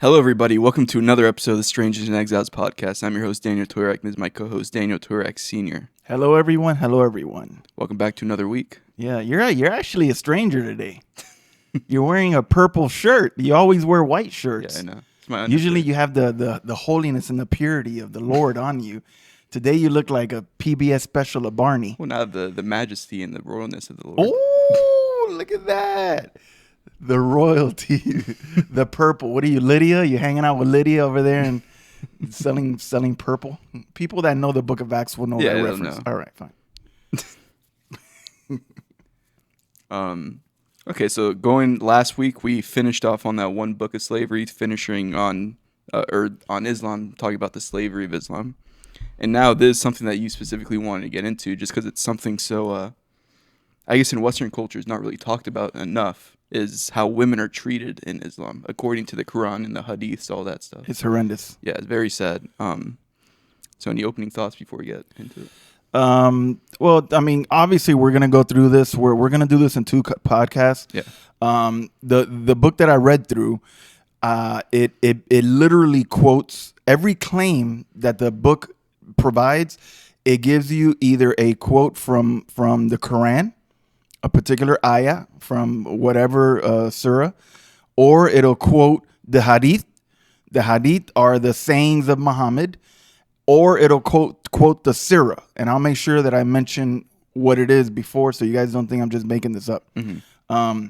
Hello, everybody. Welcome to another episode of the Strangers and Exiles podcast. I'm your host, Daniel Toirac, and this is my co-host, Daniel Toirac Sr. Hello, everyone. Hello, everyone. Welcome back to another week. Yeah, you're actually a stranger today. You're wearing a purple shirt. You always wear white shirts. Yeah, I know. It's my Usually you have the holiness and the purity of the Lord on you. Today you look like a PBS special of Barney. Well, now the majesty and the royalness of the Lord. Oh, look at that. The royalty. The purple. What are you, Lydia? You hanging out with Lydia over there and selling purple? People that know the book of Acts will know that reference. Know. All right, fine. Okay, so last week we finished off on that one book of slavery, finishing on Islam, talking about the slavery of Islam. And now this is something that you specifically wanted to get into just because it's something so, I guess in Western culture is not really talked about enough, is how women are treated in Islam, according to the Quran and the Hadiths, all that stuff. It's horrendous. Yeah, it's very sad. So any opening thoughts before we get into it? Well, I mean, obviously we're going to go through this. We're going to do this in two podcasts. Yeah. The book that I read through, it literally quotes every claim that the book provides. It gives you either a quote from the Quran, a particular ayah from whatever surah, or it'll quote the hadith. The hadith are the sayings of Muhammad, or it'll quote the sirah. And I'll make sure that I mention what it is before so you guys don't think I'm just making this up. Mm-hmm.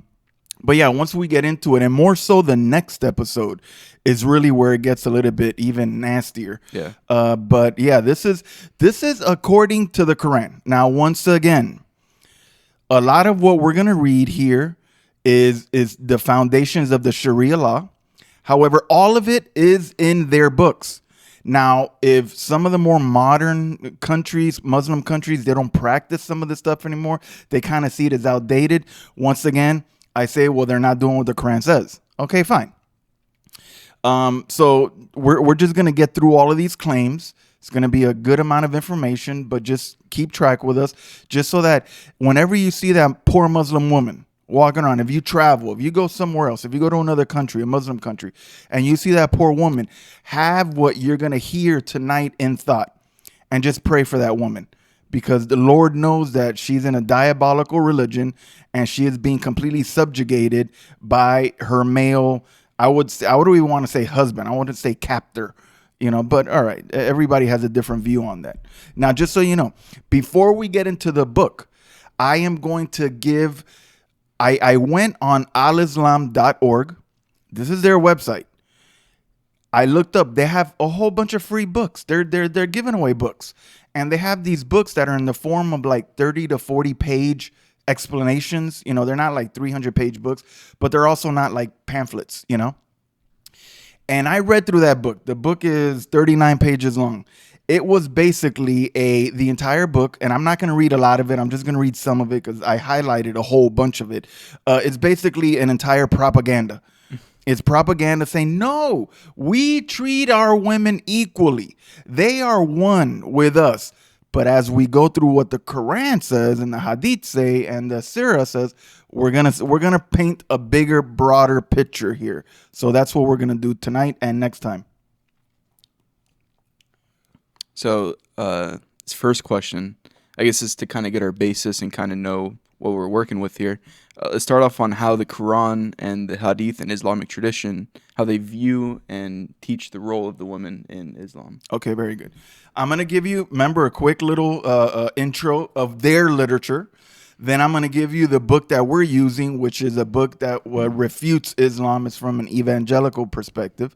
But yeah, once we get into it, and more so the next episode is really where it gets a little bit even nastier. Yeah. But yeah, this is according to the Quran. Now, once again, a lot of what we're going to read here is the foundations of the Sharia law. However, all of it is in their books. Now, if some of the more modern countries, Muslim countries, they don't practice some of this stuff anymore, they kind of see it as outdated. Once again, I say, well, they're not doing what the Quran says. Okay, fine. So we're just going to get through all of these claims. It's going to be a good amount of information, but just keep track with us just so that whenever you see that poor Muslim woman walking around, if you travel, if you go somewhere else, if you go to another country, a Muslim country, and you see that poor woman, have what you're going to hear tonight in thought and just pray for that woman, because the Lord knows that she's in a diabolical religion and she is being completely subjugated by her male, I would even want to say husband. I want to say captor. But all right, everybody has a different view on that. Now, just so you know, before we get into the book, I am going to give, I went on alislam.org. This is their website. I looked up, they have a whole bunch of free books. They're giving away books. And they have these books that are in the form of like 30 to 40 page explanations. They're not like 300-page books, but they're also not like pamphlets, And I read through that book. The book is 39 pages long. It was basically the entire book, and I'm not going to read a lot of it. I'm just going to read some of it because I highlighted a whole bunch of it. It's basically an entire propaganda. It's propaganda saying, no, we treat our women equally. They are one with us. But as we go through what the Quran says and the Hadith say and the Sirah says, we're gonna paint a bigger, broader picture here. So that's what we're gonna do tonight and next time. So this first question, I guess, is to kind of get our basis and kind of know what we're working with here. Let's start off on how the Quran and the Hadith and Islamic tradition, how they view and teach the role of the woman in Islam. Okay, very good. I'm going to give you, remember, a quick little intro of their literature. Then I'm going to give you the book that we're using, which is a book that refutes Islam. It's from an evangelical perspective.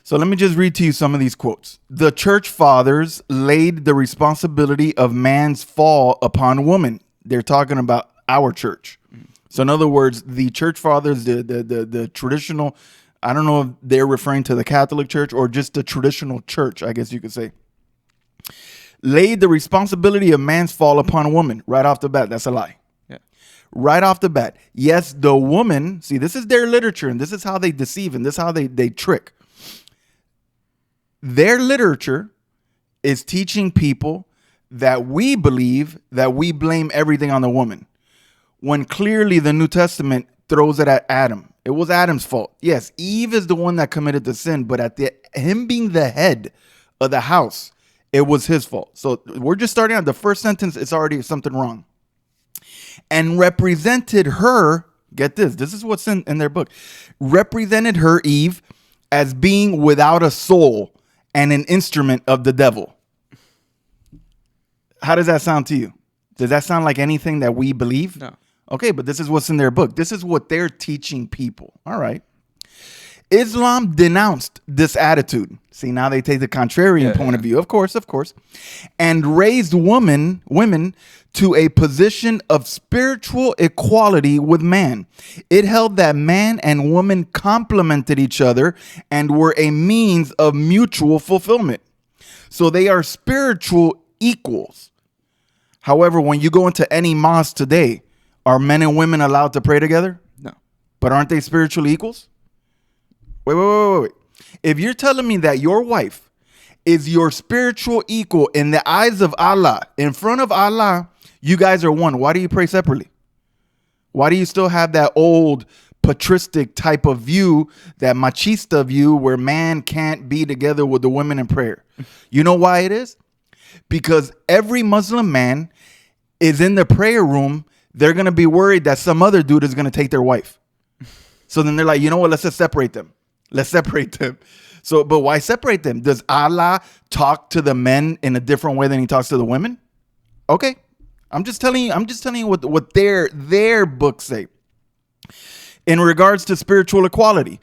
So let me just read to you some of these quotes. The church fathers laid the responsibility of man's fall upon woman. They're talking about our church. So in other words, the church fathers, the traditional, I don't know if they're referring to the Catholic Church or just the traditional church, I guess you could say, laid the responsibility of man's fall upon a woman. Right off the bat, that's a lie. Yeah. Right off the bat. Yes, the woman, see, this is their literature, and this is how they deceive, and this is how they trick. Their literature is teaching people that we believe that we blame everything on the woman, when clearly the New Testament throws it at Adam. It was Adam's fault. Yes, Eve is the one that committed the sin, but him being the head of the house, it was his fault. So we're just starting on the first sentence. It's already something wrong. And represented her, get this is what's in their book, represented her, Eve, as being without a soul and an instrument of the devil. How does that sound to you? Does that sound like anything that we believe? No. Okay, but this is what's in their book. This is what they're teaching people. All right. Islam denounced this attitude. See, now they take the contrarian point of view. Of course. And raised women to a position of spiritual equality with man. It held that man and woman complemented each other and were a means of mutual fulfillment. So they are spiritual equals. However, when you go into any mosque today, are men and women allowed to pray together? No. But aren't they spiritual equals? Wait. If you're telling me that your wife is your spiritual equal in the eyes of Allah, in front of Allah, you guys are one. Why do you pray separately? Why do you still have that old patristic type of view, that machista view where man can't be together with the women in prayer? You know why it is? Because every Muslim man is in the prayer room. They're going to be worried that some other dude is going to take their wife. So then they're like, you know what? Let's just separate them. So, but why separate them? Does Allah talk to the men in a different way than he talks to the women? Okay. I'm just telling you what their books say. In regards to spiritual equality,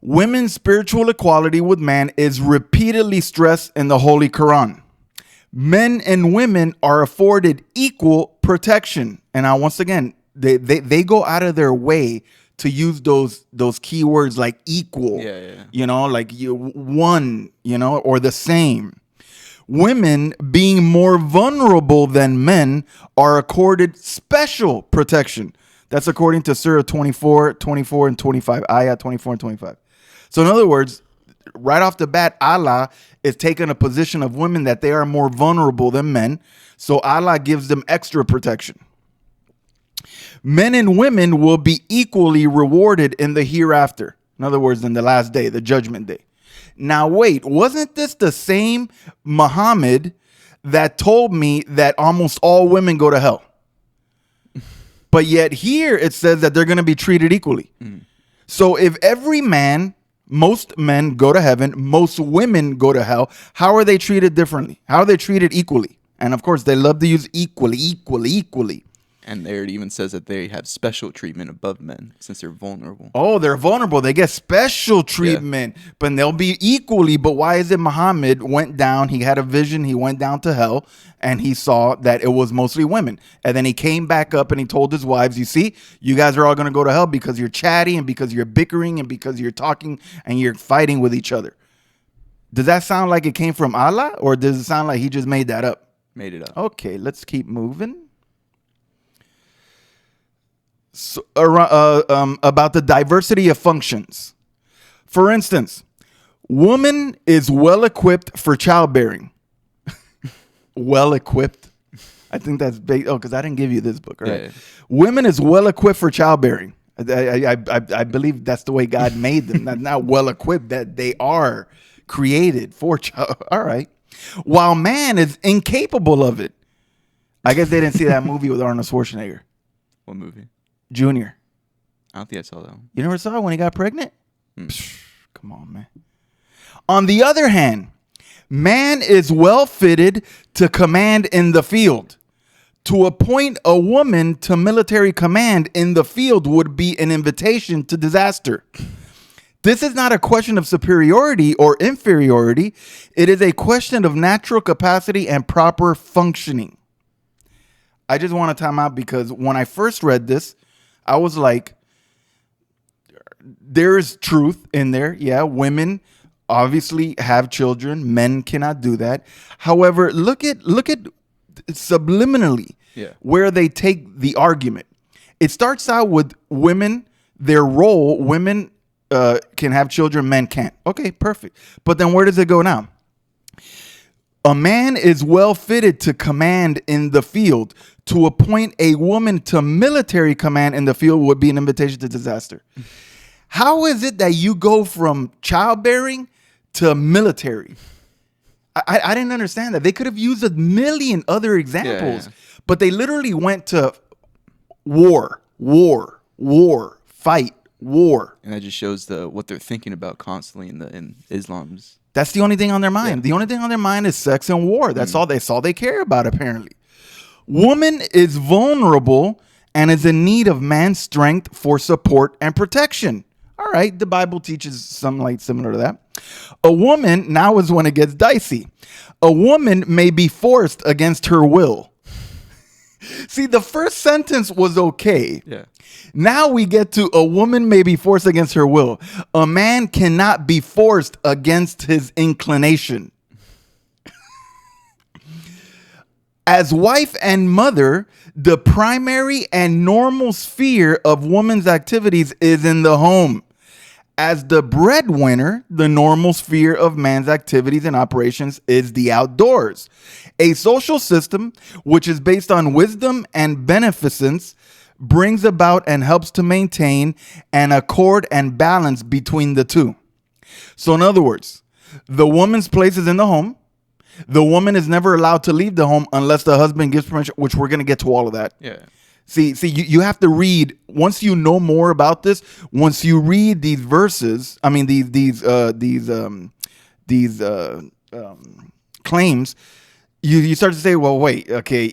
women's spiritual equality with man is repeatedly stressed in the Holy Quran. Men and women are afforded equal protection. And now, once again, they go out of their way to use those keywords like equal, like one, or the same. Women, being more vulnerable than men, are accorded special protection. That's according to Surah 24 and 25, Ayah 24 and 25. So in other words, right off the bat, Allah is taking a position of women that they are more vulnerable than men. So Allah gives them extra protection. Men and women will be equally rewarded in the hereafter. In other words, in the last day, the judgment day. Now, wait, wasn't this the same Muhammad that told me that almost all women go to hell? But yet here it says that they're going to be treated equally. So if every man, most men go to heaven, most women go to hell, how are they treated differently? How are they treated equally? And of course, they love to use equally. And there it even says that they have special treatment above men since they're vulnerable. Oh, they're vulnerable. They get special treatment, but they'll be equally. But why is it Muhammad went down? He had a vision. He went down to hell and he saw that it was mostly women. And then he came back up and he told his wives, you see, you guys are all going to go to hell because you're chatty and because you're bickering and because you're talking and you're fighting with each other. Does that sound like it came from Allah, or does it sound like he just made that up? Made it up. Okay, let's keep moving. So, about the diversity of functions. For instance, woman is well equipped for childbearing. Well equipped. I think that's because I didn't give you this book, right? Yeah. Women is well equipped for childbearing. I believe that's the way God made them. Not well equipped, that they are created for child. All right. While man is incapable of it. I guess they didn't see that movie with Arnold Schwarzenegger. What movie? Junior. I don't think I saw that one. You never saw it when he got pregnant? Psh, come on, man. On the other hand, man is well fitted to command in the field. To appoint a woman to military command in the field would be an invitation to disaster. This is not a question of superiority or inferiority. It is a question of natural capacity and proper functioning. I just want to time out because when I first read this, I was like, there is truth in there. Yeah, women obviously have children. Men cannot do that. However, look at subliminally where they take the argument. It starts out with women, their role. Women can have children, men can't. Okay, perfect. But then where does it go now? A man is well fitted to command in the field. To appoint a woman to military command in the field would be an invitation to disaster. How is it that you go from childbearing to military? I didn't understand that. They could have used a million other examples, but they literally went to war, fight, war. And that just shows what they're thinking about constantly in Islam's. That's the only thing on their mind. The only thing on their mind is sex and war. That's all they care about, apparently. Woman is vulnerable and is in need of man's strength for support and protection. All right, the Bible teaches something like similar to that. A woman, now is when it gets dicey. A woman may be forced against her will. See, the first sentence was okay. Yeah. Now we get to a woman may be forced against her will. A man cannot be forced against his inclination. As wife and mother, the primary and normal sphere of woman's activities is in the home. As the breadwinner, the normal sphere of man's activities and operations is the outdoors. A social system which is based on wisdom and beneficence brings about and helps to maintain an accord and balance between the two. So in other words, the woman's place is in the home. The woman is never allowed to leave the home unless the husband gives permission, which we're going to get to all of that. Yeah. See, you have to read, once you know more about this, once you read these verses, I mean, these claims, you start to say, well, wait, okay,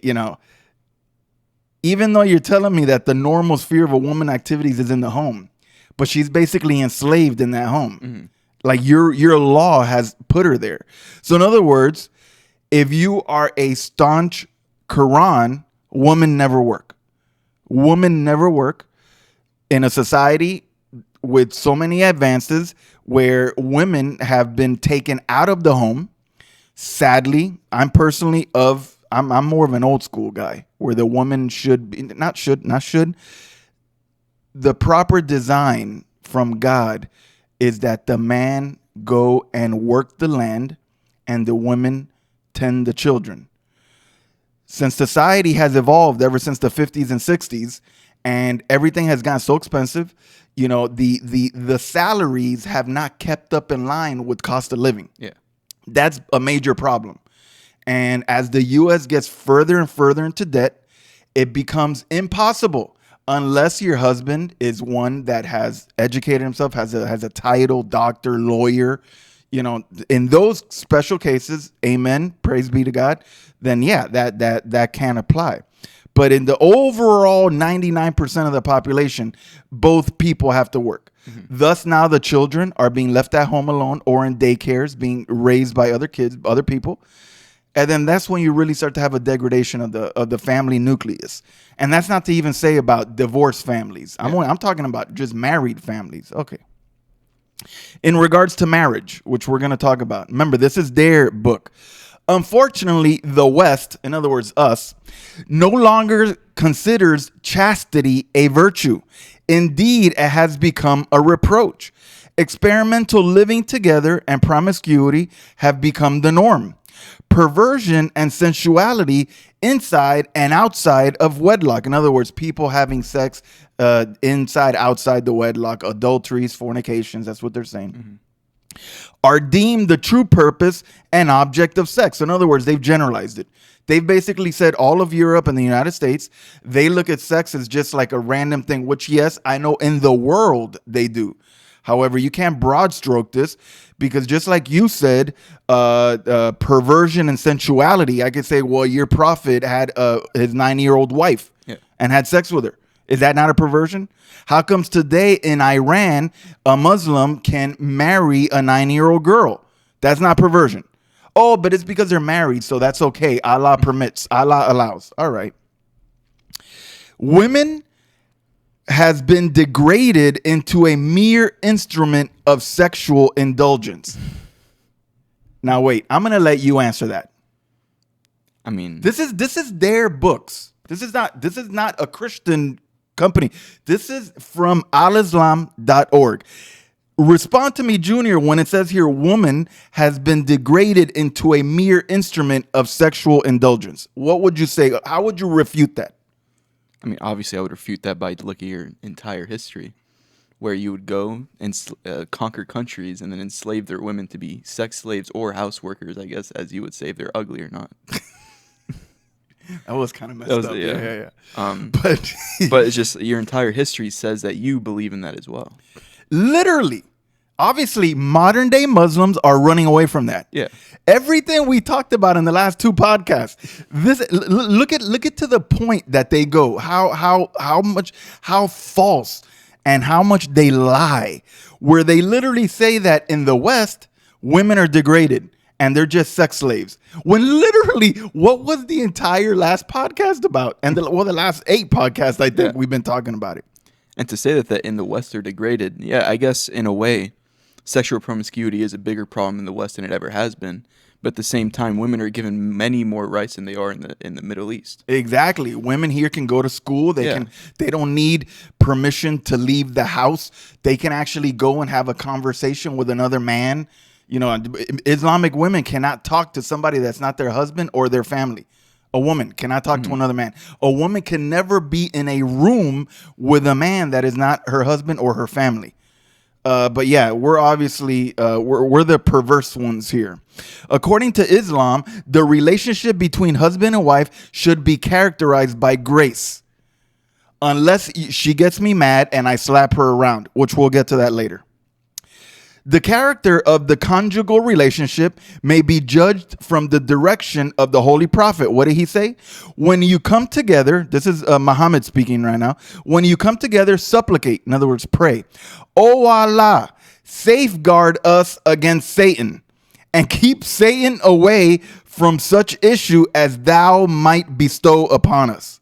even though you're telling me that the normal sphere of a woman activities is in the home, but she's basically enslaved in that home. Mm-hmm. Like your law has put her there. So in other words, if you are a staunch Quran, women never work. Women never work in a society with so many advances where women have been taken out of the home. Sadly, I'm more of an old school guy where the woman should be, not should. The proper design from God is that the man go and work the land and the women tend the children. Since society has evolved ever since the 50s and 60s and everything has gotten so expensive, the salaries have not kept up in line with cost of living. Yeah. That's a major problem. And as the U.S. gets further and further into debt, it becomes impossible unless your husband is one that has educated himself, has a title, doctor, lawyer. In those special cases, amen, praise be to God, then yeah, that can apply. But in the overall 99% of the population, both people have to work. Mm-hmm. Thus, now the children are being left at home alone or in daycares, being raised by other kids, other people. And then that's when you really start to have a degradation of the family nucleus. And that's not to even say about divorced families. I'm talking about just married families. Okay. In regards to marriage, which we're going to talk about. Remember, this is their book. Unfortunately, the West, in other words, us, no longer considers chastity a virtue. Indeed, it has become a reproach. Experimental living together and promiscuity have become the norm. Perversion and sensuality inside and outside of wedlock. In other words, people having sex inside, outside the wedlock, adulteries, fornications, that's what they're saying, are deemed the true purpose and object of sex. In other words, they've generalized it. They've basically said all of Europe and the United States, they look at sex as just like a random thing, which, yes, I know in the world they do. However, you can't broad stroke this because just like you said, perversion and sensuality, I could say, well, your prophet had his 9-year-old wife and had sex with her. Is that not a perversion? How comes today in Iran, a Muslim can marry a 9-year-old girl? That's not perversion. Oh, but it's because they're married, so that's okay. Allah permits. Allah allows. All right. Women has been degraded into a mere instrument of sexual indulgence. Now, wait. I'm going to let you answer that. I mean, this is their books. This is not a Christian company. This is from alislam.org. Respond to me, Junior, when it says here, woman has been degraded into a mere instrument of sexual indulgence. What would you say? How would you refute that? I mean, obviously, I would refute that by looking at your entire history. where you would go and conquer countries and then enslave their women to be sex slaves or house workers, I guess, as you would say, if they're ugly or not. That was kind of messed up. Yeah. But it's just your entire history says that you believe in that as well. Literally. Obviously, modern day Muslims are running away from that. Yeah. Everything we talked about in the last 2 podcasts. Look at to the point that they go. How false and how much they lie. Where they literally say that in the West, women are degraded and they're just sex slaves. When literally, what was the entire last podcast about? And the last 8 podcasts, I think we've been talking about it. And to say that in the West they're degraded, yeah, I guess in a way, sexual promiscuity is a bigger problem in the West than it ever has been. But at the same time, women are given many more rights than they are in the Middle East. Exactly. Women here can go to school. They don't need permission to leave the house. They can actually go and have a conversation with another man. You know, Islamic women cannot talk to somebody that's not their husband or their family. A woman cannot talk to another man. A woman can never be in a room with a man that is not her husband or her family. But yeah, we're obviously we're the perverse ones here. According to Islam, the relationship between husband and wife should be characterized by grace, unless she gets me mad and I slap her around, which we'll get to that later. The character of the conjugal relationship may be judged from the direction of the Holy Prophet. What did he say? When you come together, this is Muhammad speaking right now. When you come together, supplicate. In other words, pray. O Allah, safeguard us against Satan and keep Satan away from such issue as thou might bestow upon us.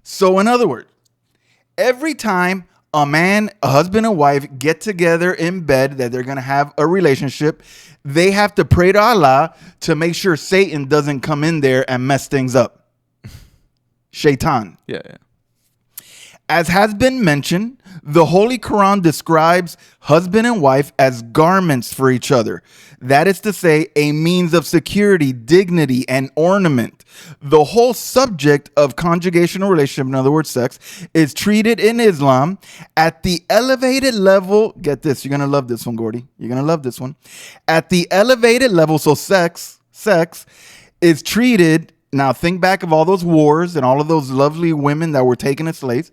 So in other words, every time a husband and wife get together in bed, that they're going to have a relationship, they have to pray to Allah to make sure Satan doesn't come in there and mess things up. Shaitan. Yeah. As has been mentioned, the Holy Quran describes husband and wife as garments for each other. That is to say, a means of security, dignity, and ornament. The whole subject of conjugational relationship, in other words, sex, is treated in Islam at the elevated level. Get this, you're going to love this one, Gordy. You're going to love this one. At the elevated level, so sex is treated. Now think back of all those wars and all of those lovely women that were taken as slaves.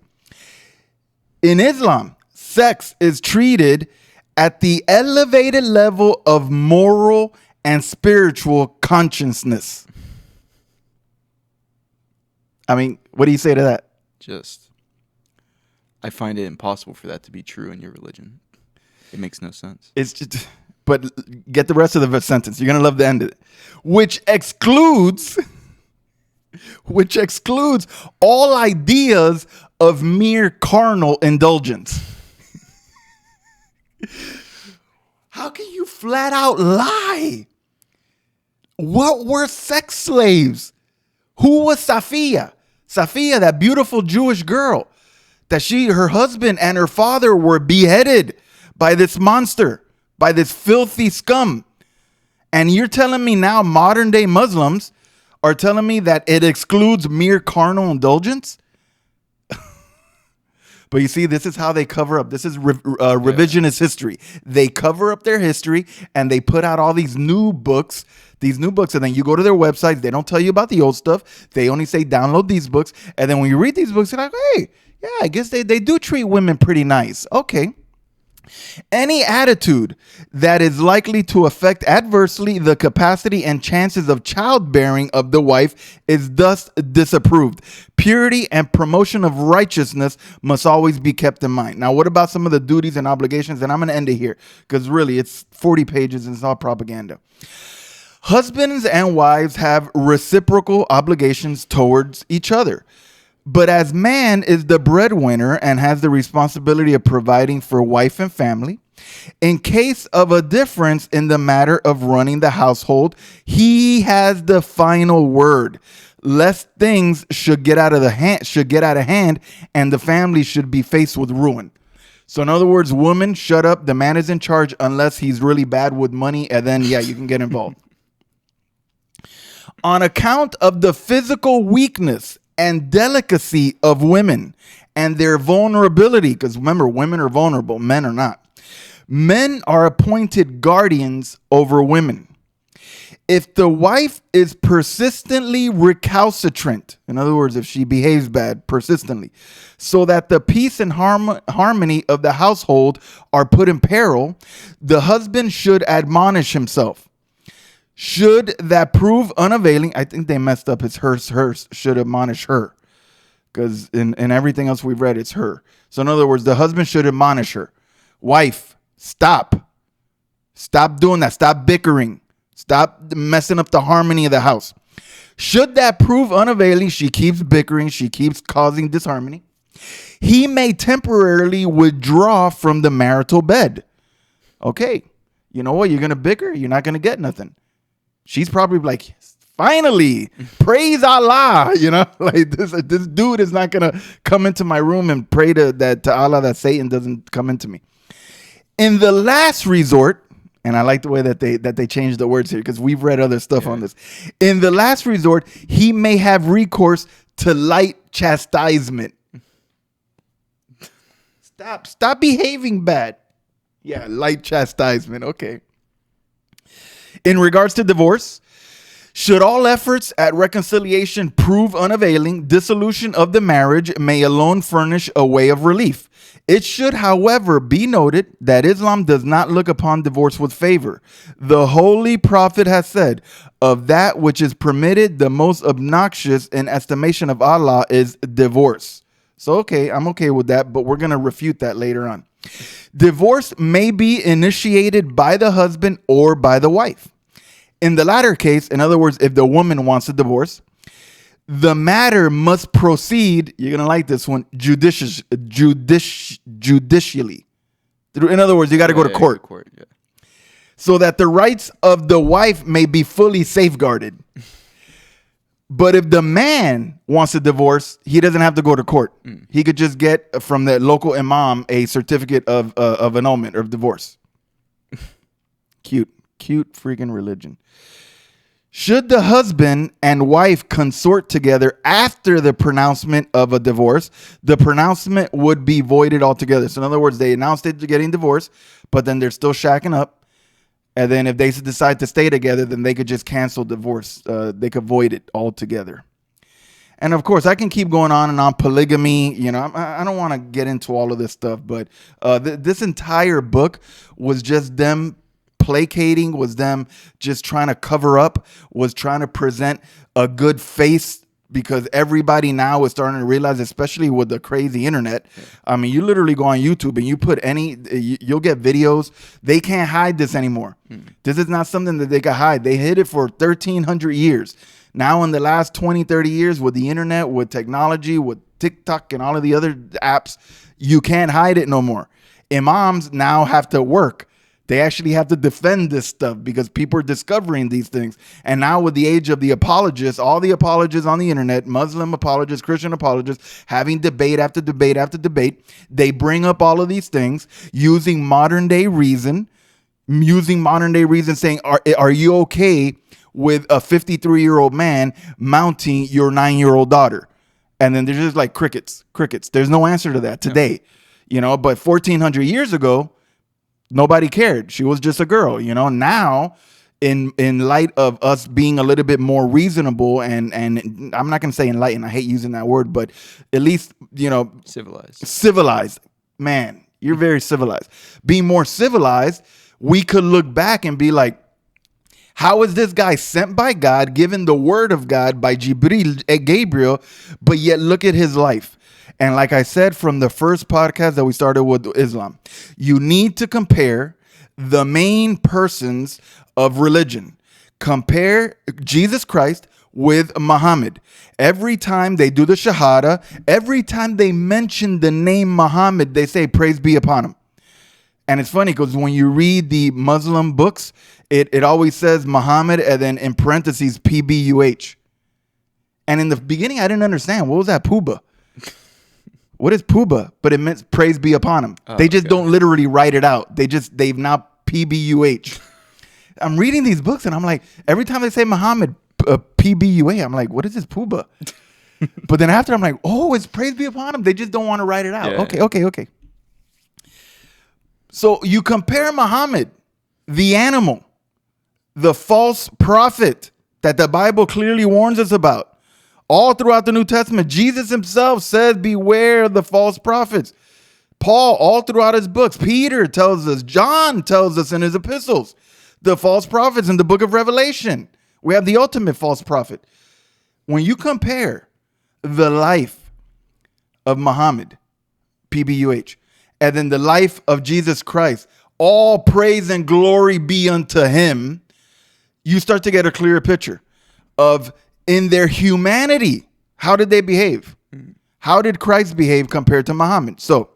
In Islam, sex is treated at the elevated level of moral and spiritual consciousness. I mean, what do you say to that? I find it impossible for that to be true in your religion. It makes no sense. It's just, but get the rest of the sentence. You're going to love the end of it. Which excludes all ideas of mere carnal indulgence. How can you flat out lie? What were sex slaves? Who was Safiya? Safiya, that beautiful Jewish girl, that her husband and her father were beheaded by this monster, by this filthy scum. And you're telling me now modern day Muslims are telling me that it excludes mere carnal indulgence? But you see, this is how they cover up. This is revisionist history. They cover up their history and they put out all these new books. And then you go to their websites. They don't tell you about the old stuff. They only say download these books. And then when you read these books, you're like, hey, yeah, I guess they do treat women pretty nice. Okay. Any attitude that is likely to affect adversely the capacity and chances of childbearing of the wife is thus disapproved. Purity and promotion of righteousness must always be kept in mind. Now, what about some of the duties and obligations? And I'm going to end it here because really it's 40 pages and it's all propaganda. Husbands and wives have reciprocal obligations towards each other. But as man is the breadwinner and has the responsibility of providing for wife and family, in case of a difference in the matter of running the household, he has the final word. Lest things should get out of hand, and the family should be faced with ruin. So in other words, woman, shut up. The man is in charge unless he's really bad with money, and then you can get involved. On account of the physical weakness and delicacy of women and their vulnerability, because remember, women are vulnerable, men are not. Men are appointed guardians over women. If the wife is persistently recalcitrant, in other words, if she behaves bad persistently, so that the peace and harmony of the household are put in peril, the husband should admonish himself. Should that prove unavailing, I think they messed up. It's hers, should admonish her. Because in everything else we've read, it's her. So in other words, the husband should admonish her. Wife, stop. Stop doing that. Stop bickering. Stop messing up the harmony of the house. Should that prove unavailing, she keeps bickering, she keeps causing disharmony, he may temporarily withdraw from the marital bed. Okay, you know what? You're going to bicker, you're not going to get nothing. She's probably like, finally, praise Allah. You know, like this dude is not going to come into my room and pray to Allah that Satan doesn't come into me. In the last resort, and I like the way that they changed the words here because we've read other stuff on this. In the last resort, he may have recourse to light chastisement. Stop behaving bad. Yeah, light chastisement. Okay. In regards to divorce, should all efforts at reconciliation prove unavailing, dissolution of the marriage may alone furnish a way of relief. It should, however, be noted that Islam does not look upon divorce with favor. The Holy Prophet has said, of that which is permitted, the most obnoxious in estimation of Allah is divorce. So, okay, I'm okay with that, but we're going to refute that later on. Divorce may be initiated by the husband or by the wife. In the latter case, in other words, if the woman wants a divorce, the matter must proceed, you're going to like this one, judicially. In other words, you got to go to court. So that the rights of the wife may be fully safeguarded. But if the man wants a divorce, he doesn't have to go to court. He could just get from the local imam a certificate of annulment or of divorce. Cute freaking religion. Should the husband and wife consort together after the pronouncement of a divorce, the pronouncement would be voided altogether. So in other words, they announced it getting divorced, but then they're still shacking up. And then if they decide to stay together, then they could just cancel divorce. They could void it altogether. And of course, I can keep going on and on. Polygamy, you know, I don't want to get into all of this stuff, but this entire book was just them placating, was them just trying to cover up, was trying to present a good face, because everybody now is starting to realize, especially with the crazy internet. I mean, you literally go on YouTube and you put you'll get videos. They can't hide this anymore. This is not something that they can hide. They hid it for 1,300 years. Now in the last 20, 30 years with the internet, with technology, with TikTok and all of the other apps, you can't hide it no more. Imams now have to work. They actually have to defend this stuff because people are discovering these things. And now with the age of the apologists, all the apologists on the internet, Muslim apologists, Christian apologists, having debate after debate after debate, they bring up all of these things using modern day reason, saying, are you okay with a 53-year-old man mounting your 9-year-old daughter? And then there's just like crickets. There's no answer to that today, you know, but 1,400 years ago, nobody cared. She was just a girl, you know. Now, in light of us being a little bit more reasonable and I'm not going to say enlightened. I hate using that word, but at least, you know, civilized. Man, you're very civilized. Being more civilized, we could look back and be like, how is this guy sent by God, given the word of God by Gabriel, but yet look at his life? And like I said from the first podcast that we started with Islam, you need to compare the main persons of religion. Compare Jesus Christ with Muhammad. Every time they do the Shahada, every time they mention the name Muhammad, they say, praise be upon him. And it's funny because when you read the Muslim books, it always says Muhammad and then in parentheses, PBUH. And in the beginning, I didn't understand. What was that, Puba? What is Puba? But it meant praise be upon him. They just don't literally write it out. They've now PBUH. I'm reading these books and I'm like, every time they say Muhammad, PBUA, I'm like, what is this Puba? But then after I'm like, oh, it's praise be upon him. They just don't want to write it out. Yeah. Okay. So you compare Muhammad, the animal, the false prophet that the Bible clearly warns us about. All throughout the New Testament, Jesus himself says, beware the false prophets. Paul, all throughout his books, Peter tells us, John tells us in his epistles, the false prophets in the book of Revelation. We have the ultimate false prophet. When you compare the life of Muhammad, PBUH, and then the life of Jesus Christ, all praise and glory be unto him, you start to get a clearer picture of in their humanity, how did they behave? How did Christ behave compared to Muhammad? So,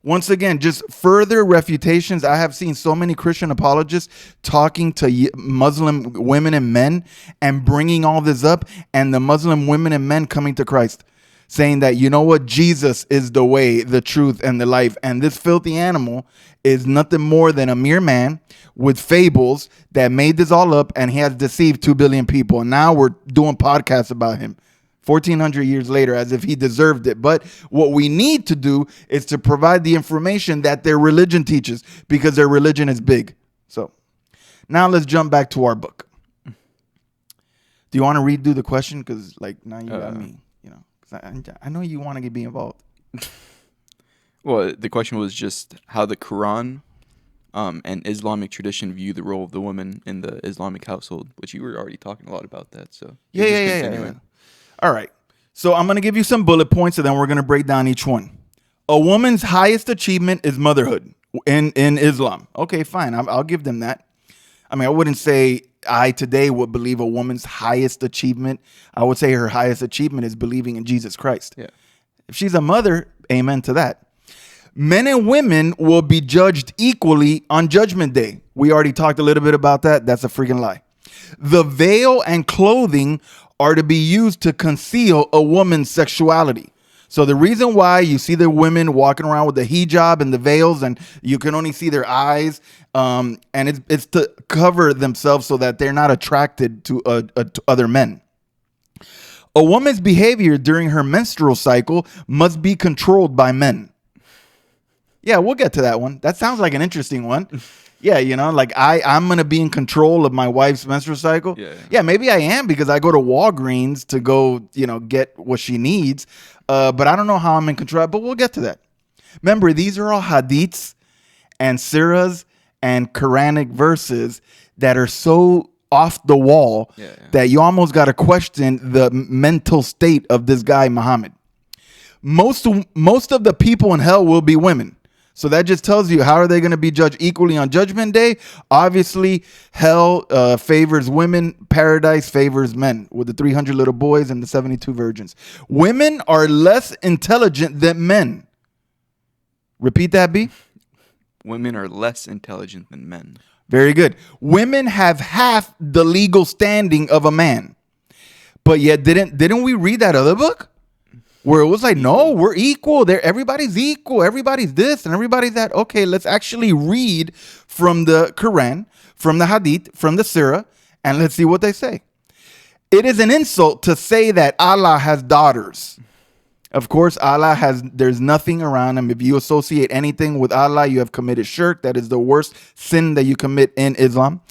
once again, just further refutations. I have seen so many Christian apologists talking to Muslim women and men and bringing all this up, and the Muslim women and men coming to Christ, saying that, you know what, Jesus is the way, the truth, and the life. And this filthy animal is nothing more than a mere man with fables that made this all up, and he has deceived 2 billion people. And now we're doing podcasts about him 1,400 years later as if he deserved it. But what we need to do is to provide the information that their religion teaches, because their religion is big. So now let's jump back to our book. Do you want to redo the question? Because like now you got me, you know, 'cause I know you want to be involved. Well, the question was just how the Quran and Islamic tradition view the role of the woman in the Islamic household, which you were already talking a lot about that. So Yeah. All right. So I'm going to give you some bullet points, and then we're going to break down each one. A woman's highest achievement is motherhood in Islam. Okay, fine. I'll give them that. I mean, I wouldn't say I today would believe a woman's highest achievement. I would say her highest achievement is believing in Jesus Christ. Yeah. If she's a mother, amen to that. Men and women will be judged equally on Judgment Day. We already talked a little bit about that. That's a freaking lie. The veil and clothing are to be used to conceal a woman's sexuality. So the reason why you see the women walking around with the hijab and the veils, and you can only see their eyes, and it's to cover themselves so that they're not attracted to other men. A woman's behavior during her menstrual cycle must be controlled by men. Yeah, we'll get to that one. That sounds like an interesting one. Yeah, you know, like I'm going to be in control of my wife's menstrual cycle. Yeah, maybe I am, because I go to Walgreens to go, you know, get what she needs. But I don't know how I'm in control. But we'll get to that. Remember, these are all hadiths and sirahs and Quranic verses that are so off the wall that you almost got to question the mental state of this guy, Muhammad. Most of the people in hell will be women. So that just tells you, how are they going to be judged equally on Judgment Day? Obviously, hell favors women. Paradise favors men, with the 300 little boys and the 72 virgins. Women are less intelligent than men. Repeat that, B. Women are less intelligent than men. Very good. Women have half the legal standing of a man. But yet, didn't we read that other book? Where it was like, no, we're equal. Everybody's equal. Everybody's this and everybody's that. Okay, let's actually read from the Quran, from the Hadith, from the Sirah, and let's see what they say. It is an insult to say that Allah has daughters. Of course, there's nothing around him. If you associate anything with Allah, you have committed shirk. That is the worst sin that you commit in Islam.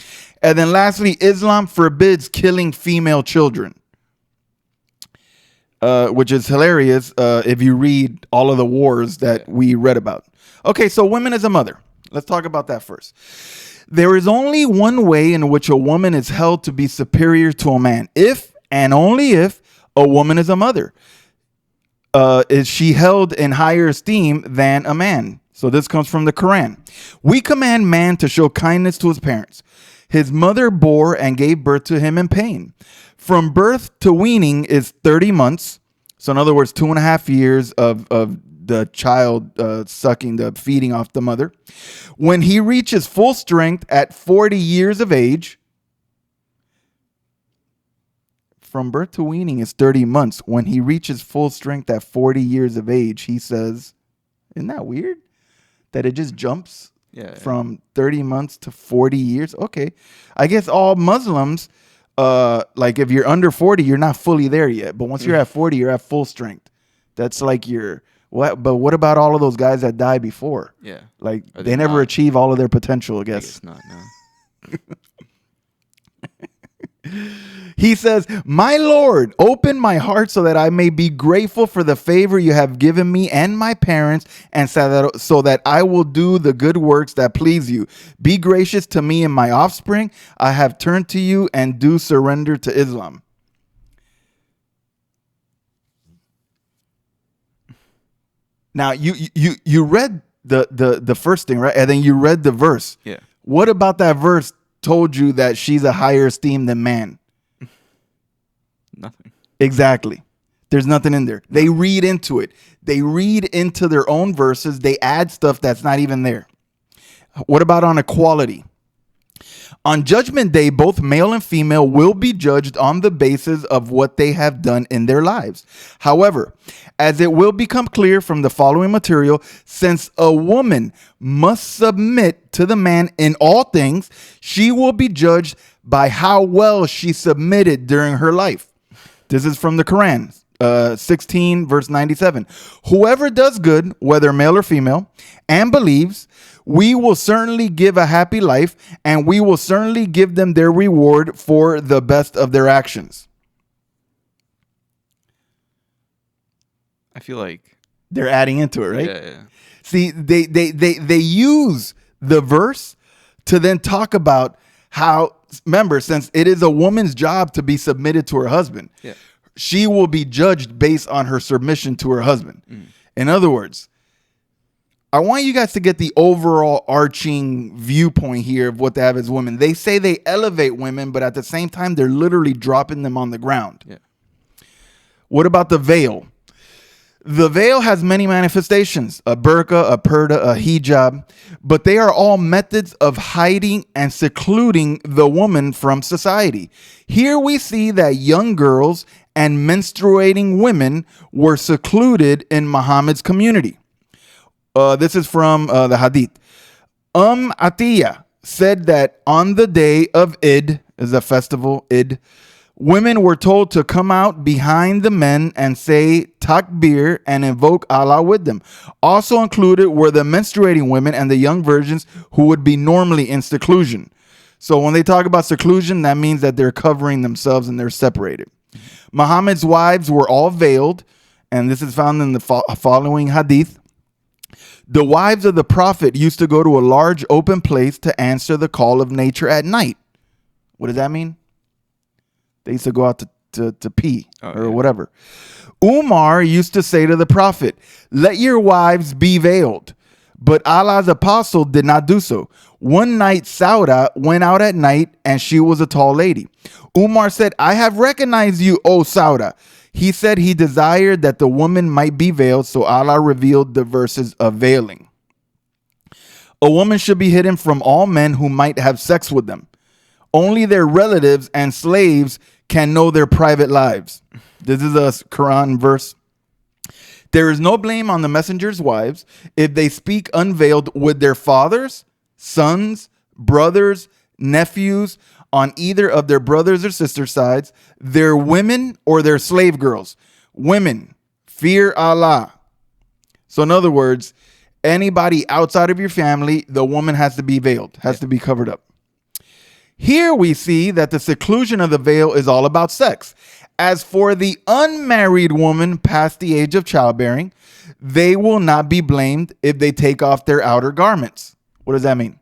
And then lastly, Islam forbids killing female children. Which is hilarious if you read all of the wars that we read about. Okay, so women as a mother. Let's talk about that first. There is only one way in which a woman is held to be superior to a man. If and only if a woman is a mother. Is she held in higher esteem than a man? So this comes from the Quran. We command man to show kindness to his parents. His mother bore and gave birth to him in pain. From birth to weaning is 30 months. So in other words, 2.5 years of the child feeding off the mother. When he reaches full strength at 40 years of age, from birth to weaning is 30 months. When he reaches full strength at 40 years of age, he says, isn't that weird? That it just jumps from 30 months to 40 years. Okay. I guess all Muslims Like if you're under 40, you're not fully there yet. But once you're at 40, you're at full strength. That's like your what? But what about all of those guys that die before? Yeah. Like Are they they never not? achieve all of their potential, I I guess. guess not. No. He says, "My Lord, open my heart so that I may be grateful for the favor you have given me and my parents, and so that I will do the good works that please you. Be gracious to me and my offspring. I have turned to you and do surrender to Islam." Now, you read the first thing, right? And then you read the verse. Yeah. What about that verse told you that she's a higher esteem than man? Nothing. Exactly. There's nothing in there. They read into it. They read into their own verses. They add stuff that's not even there. What about on equality? On Judgment Day, both male and female will be judged on the basis of what they have done in their lives. However, as it will become clear from the following material, since a woman must submit to the man in all things, she will be judged by how well she submitted during her life. This is from the Quran, 16, verse 97. Whoever does good, whether male or female, and believes, we will certainly give a happy life, and we will certainly give them their reward for the best of their actions. I feel like They're adding into it, right? Yeah. See, they use the verse to then talk about how, remember, since it is a woman's job to be submitted to her husband, Yeah. she will be judged based on her submission to her husband. In other words, I want you guys to get the overall arching viewpoint here of what they have as women. They say they elevate women, but at the same time, they're literally dropping them on the ground. Yeah. What about the veil? The veil has many manifestations, a burqa, a purdah, a hijab, but they are all methods of hiding and secluding the woman from society. Here we see that young girls and menstruating women were secluded in Muhammad's community. This is from the Hadith. Atiyah said that on the day of Eid, is a festival, Eid, women were told to come out behind the men and say takbir and invoke Allah with them. Also included were the menstruating women and the young virgins who would be normally in seclusion. So when they talk about seclusion, that means that they're covering themselves and they're separated. Muhammad's wives were all veiled, and this is found in the following hadith. The wives of the prophet used to go to a large open place to answer the call of nature at night. What does that mean? They used to go out to pee or whatever. Umar used to say to the prophet, "Let your wives be veiled." But Allah's apostle did not do so. One night, Sauda went out at night, and she was a tall lady. Umar said, "I have recognized you, O Sauda." He said he desired that the woman might be veiled, so Allah revealed the verses of veiling. A woman should be hidden from all men who might have sex with them. Only their relatives and slaves can know their private lives. This is a Quran verse. There is no blame on the messenger's wives if they speak unveiled with their fathers, sons, brothers, nephews, on either of their brothers or sister sides, their women or their slave girls. Women, fear Allah. So in other words, anybody outside of your family, the woman has to be veiled, has to be covered up. Here we see that the seclusion of the veil is all about sex. As for the unmarried woman past the age of childbearing, they will not be blamed if they take off their outer garments. What does that mean?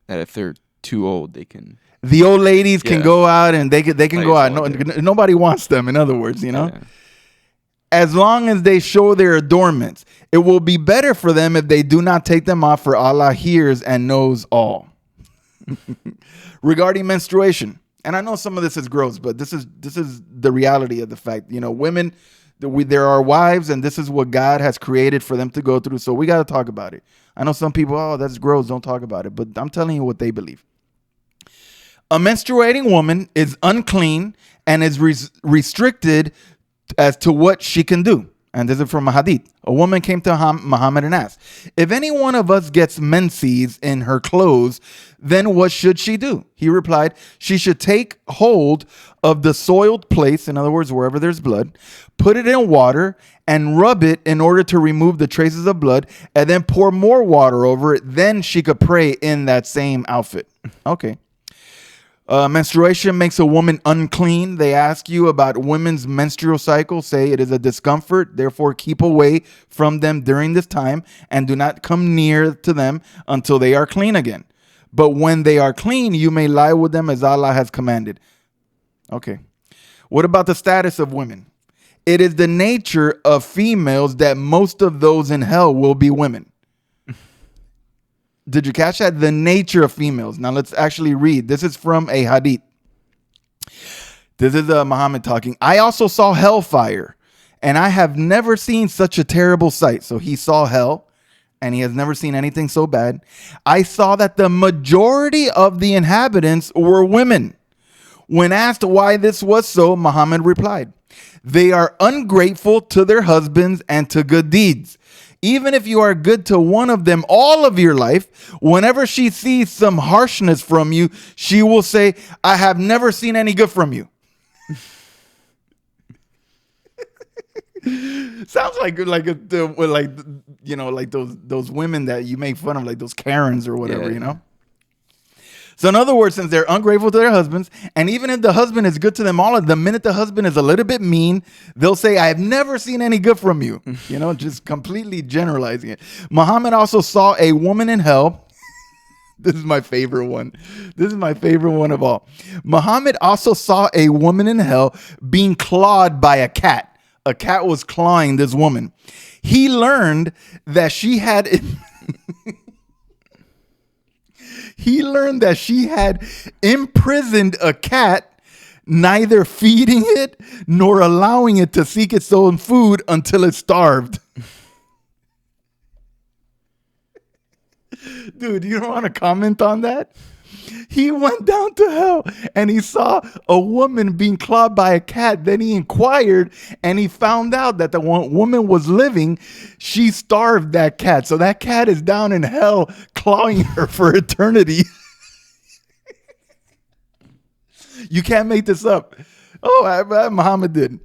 That if they're too old, they can. The old ladies can go out and they can go out. Nobody wants them, in other words, you know. Yeah. As long as they show their adornments, it will be better for them if they do not take them off, for Allah hears and knows all. Regarding menstruation, and I know some of this is gross, but this is the reality of the fact. You know, women, there are wives, and this is what God has created for them to go through. So we got to talk about it. I know some people, oh, that's gross, don't talk about it. But I'm telling you what they believe. A menstruating woman is unclean and is restricted as to what she can do. And this is from a hadith. A woman came to Muhammad and asked, if any one of us gets menses in her clothes, then what should she do? He replied, she should take hold of the soiled place, in other words, wherever there's blood, put it in water and rub it in order to remove the traces of blood, and then pour more water over it. Then she could pray in that same outfit. Okay. Menstruation makes a woman unclean. They ask you about women's menstrual cycle. Say it is a discomfort. Therefore, keep away from them during this time and do not come near to them until they are clean again. But when they are clean, you may lie with them as Allah has commanded. Okay. What about the status of women? It is the nature of females that most of those in hell will be women. Did you catch that? The nature of females. Now let's actually read. This is from a hadith. This is Muhammad talking. I also saw hellfire, and I have never seen such a terrible sight. So he saw hell, and he has never seen anything so bad. I saw that the majority of the inhabitants were women. When asked why this was so, Muhammad replied, they are ungrateful to their husbands and to good deeds. Even if you are good to one of them all of your life, whenever she sees some harshness from you, she will say, I have never seen any good from you. Sounds like you know, like those women that you make fun of, like those Karens or whatever, you know? So in other words, since they're ungrateful to their husbands, and even if the husband is good to them all, the minute the husband is a little bit mean, they'll say, I have never seen any good from you. You know, just completely generalizing it. Muhammad also saw a woman in hell. This is my favorite one. This is my favorite one of all. Muhammad also saw a woman in hell being clawed by a cat. A cat was clawing this woman. He learned that she had... He learned that she had imprisoned a cat, neither feeding it nor allowing it to seek its own food until it starved. Dude, you don't want to comment on that? He went down to hell and he saw a woman being clawed by a cat. Then he inquired and he found out that the woman was living. She starved that cat. So that cat is down in hell clawing her for eternity. You can't make this up. Oh, Muhammad did.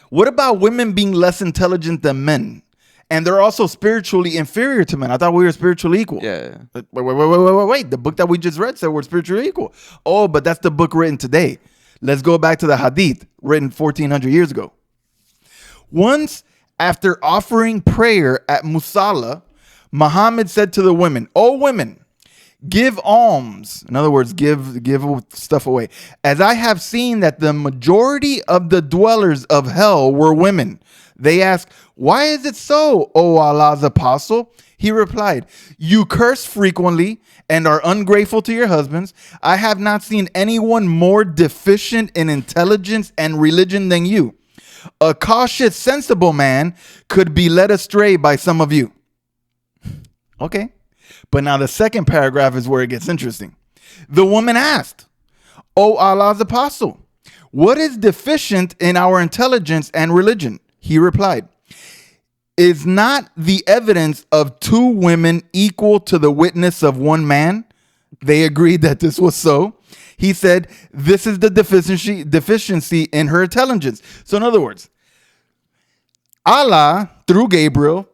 What about women being less intelligent than men? And they're also spiritually inferior to men. I thought we were spiritually equal. Yeah. Wait. The book that we just read said we're spiritually equal. Oh, but that's the book written today. Let's go back to the hadith written 1400 years ago. Once, after offering prayer at Musalla, Muhammad said to the women, "O women, give alms." In other words, give stuff away. As I have seen that the majority of the dwellers of hell were women. They asked, "Why is it so, O Allah's apostle?" He replied, "You curse frequently and are ungrateful to your husbands. I have not seen anyone more deficient in intelligence and religion than you. A cautious, sensible man could be led astray by some of you." Okay. But now the second paragraph is where it gets interesting. The woman asked, "O Allah's apostle, what is deficient in our intelligence and religion?" He replied, "Is not the evidence of two women equal to the witness of one man?" They agreed that this was so. He said, "This is the deficiency in her intelligence." So in other words, Allah, through Gabriel,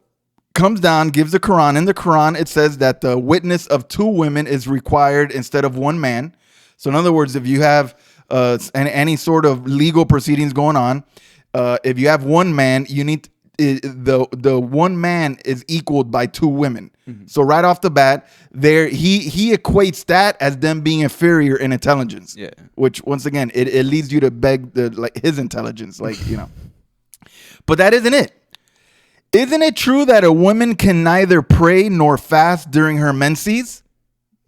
comes down, gives the Quran. In the Quran, it says that the witness of two women is required instead of one man. So in other words, if you have any sort of legal proceedings going on, if you have one man, you need the one man is equaled by two women. Mm-hmm. So right off the bat, there he equates that as them being inferior in intelligence. Yeah. Which once again, it leads you to beg his intelligence, But that isn't it. Isn't it true that a woman can neither pray nor fast during her menses?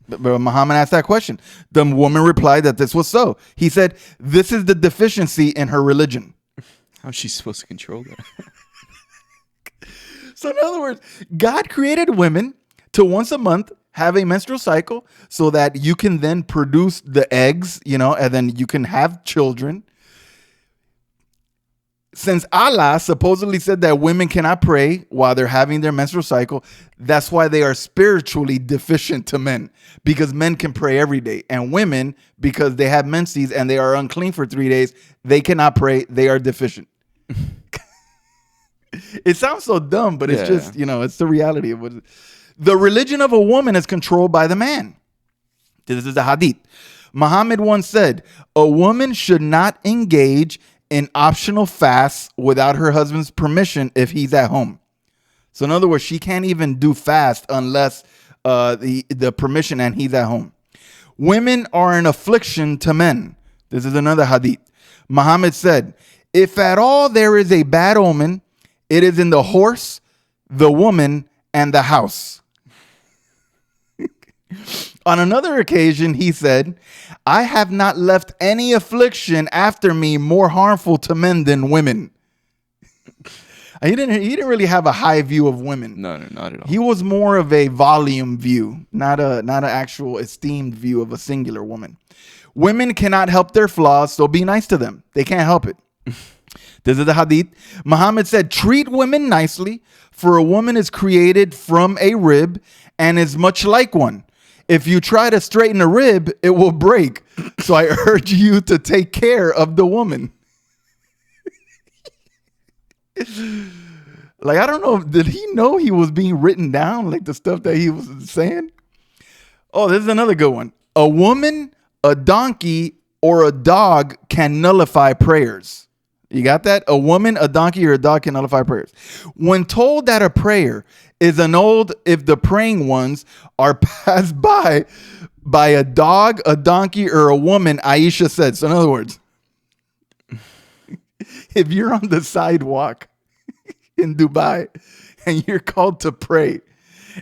But Muhammad asked that question. The woman replied that this was so. He said, "This is the deficiency in her religion." How's she supposed to control that? So in other words, God created women to once a month have a menstrual cycle so that you can then produce the eggs, and then you can have children. Since Allah supposedly said that women cannot pray while they're having their menstrual cycle, that's why they are spiritually deficient to men, because men can pray every day. And women, because they have menses and they are unclean for 3 days, they cannot pray. They are deficient. It sounds so dumb, but it's just, it's the reality of what the religion of a woman is controlled by the man. This is a hadith. Muhammad once said, a woman should not engage in optional fasts without her husband's permission if he's at home. So in other words, she can't even do fast unless the permission and he's at home. Women are an affliction to men. This is another hadith. Muhammad said, if at all there is a bad omen, it is in the horse, the woman, and the house. On another occasion, he said, I have not left any affliction after me more harmful to men than women. He didn't really have a high view of women. No, not at all. He was more of a volume view, not an actual esteemed view of a singular woman. Women cannot help their flaws, so be nice to them. They can't help it. This is the hadith. Muhammad said, treat women nicely, for a woman is created from a rib and is much like one. If you try to straighten a rib, it will break. So I urge you to take care of the woman. Like, I don't know, did he know he was being written down, like the stuff that he was saying? Oh, this is another good one. A woman, a donkey, or a dog can nullify prayers. You got that? A woman, a donkey, or a dog can nullify prayers. When told that a prayer is annulled if the praying ones are passed by a dog, a donkey, or a woman, Aisha said. So in other words, if you're on the sidewalk in Dubai and you're called to pray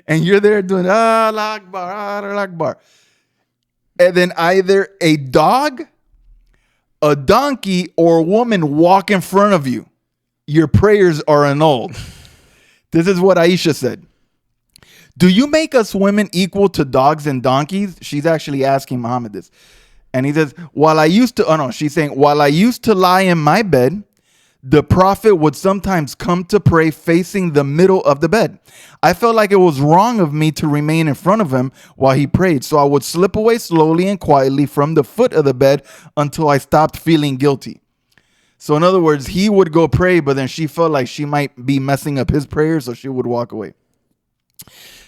and you're there doing Allah Akbar, Allah Akbar, and then either a dog, a donkey, or a woman walk in front of you, your prayers are annulled. This is what Aisha said. Do you make us women equal to dogs and donkeys? She's actually asking Muhammad this. And he says, she's saying, while I used to lie in my bed, the prophet would sometimes come to pray facing the middle of the bed. I felt like it was wrong of me to remain in front of him while he prayed. So I would slip away slowly and quietly from the foot of the bed until I stopped feeling guilty. So in other words, he would go pray, but then she felt like she might be messing up his prayers, so she would walk away.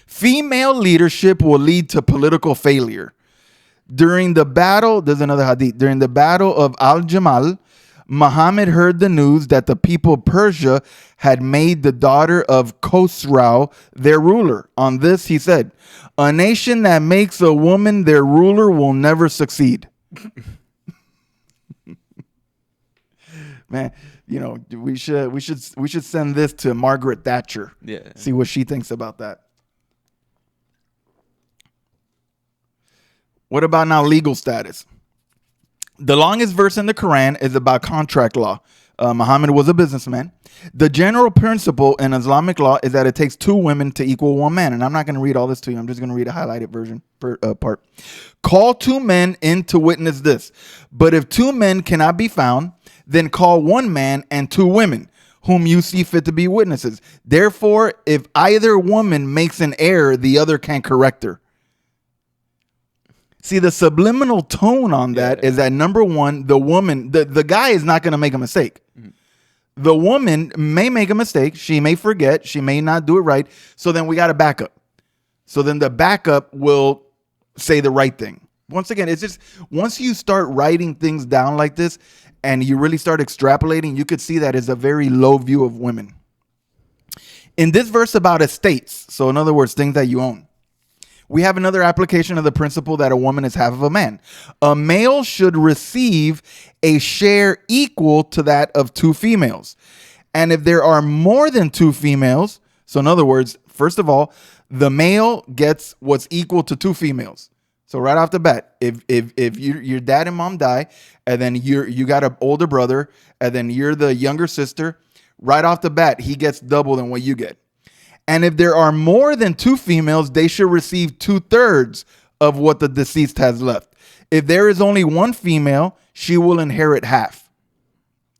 Female leadership will lead to political failure. During the battle, there's another hadith. During the battle of Al-Jamal, Muhammad heard the news that the people of Persia had made the daughter of Khosrau their ruler. On this, he said, a nation that makes a woman their ruler will never succeed. Man, we should send this to Margaret Thatcher. Yeah. See what she thinks about that. What about now legal status? The longest verse in the Quran is about contract law. Muhammad was a businessman. The general principle in Islamic law is that it takes 2 women to equal 1 man. And I'm not going to read all this to you. I'm just going to read a highlighted version part. Call 2 men in to witness this. But if 2 men cannot be found, then call 1 man and 2 women, whom you see fit to be witnesses. Therefore, if either woman makes an error, the other can correct her. See, the subliminal tone on that is that, number one, the woman, the guy is not going to make a mistake. Mm-hmm. The woman may make a mistake. She may forget. She may not do it right. So then we got a backup. So then the backup will say the right thing. Once again, it's just once you start writing things down like this and you really start extrapolating, you could see that is a very low view of women. In this verse about estates, so in other words, things that you own, we have another application of the principle that a woman is half of a man. A male should receive a share equal to that of 2 females. And if there are more than 2 females, so in other words, first of all, the male gets what's equal to 2 females. So right off the bat, if your dad and mom die, and then you got an older brother, and then you're the younger sister, right off the bat, he gets double than what you get. And if there are more than 2 females, they should receive 2/3 of what the deceased has left. If there is only 1 female, she will inherit half.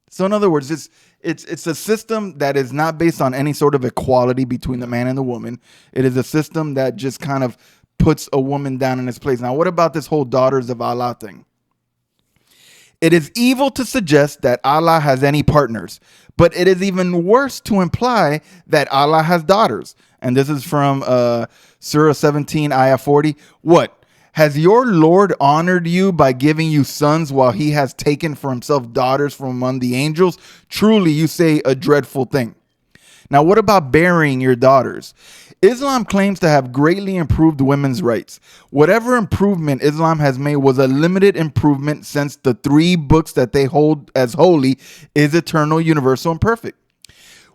So in other words, It's a system that is not based on any sort of equality between the man and the woman. It is a system that just kind of puts a woman down in its place. Now, what about this whole daughters of Allah thing? It is evil to suggest that Allah has any partners, but it is even worse to imply that Allah has daughters. And this is from Surah 17, Ayah 40. What? Has your Lord honored you by giving you sons while he has taken for himself daughters from among the angels? Truly, you say a dreadful thing. Now, what about burying your daughters? Islam claims to have greatly improved women's rights. Whatever improvement Islam has made was a limited improvement, since the 3 books that they hold as holy is eternal, universal, and perfect.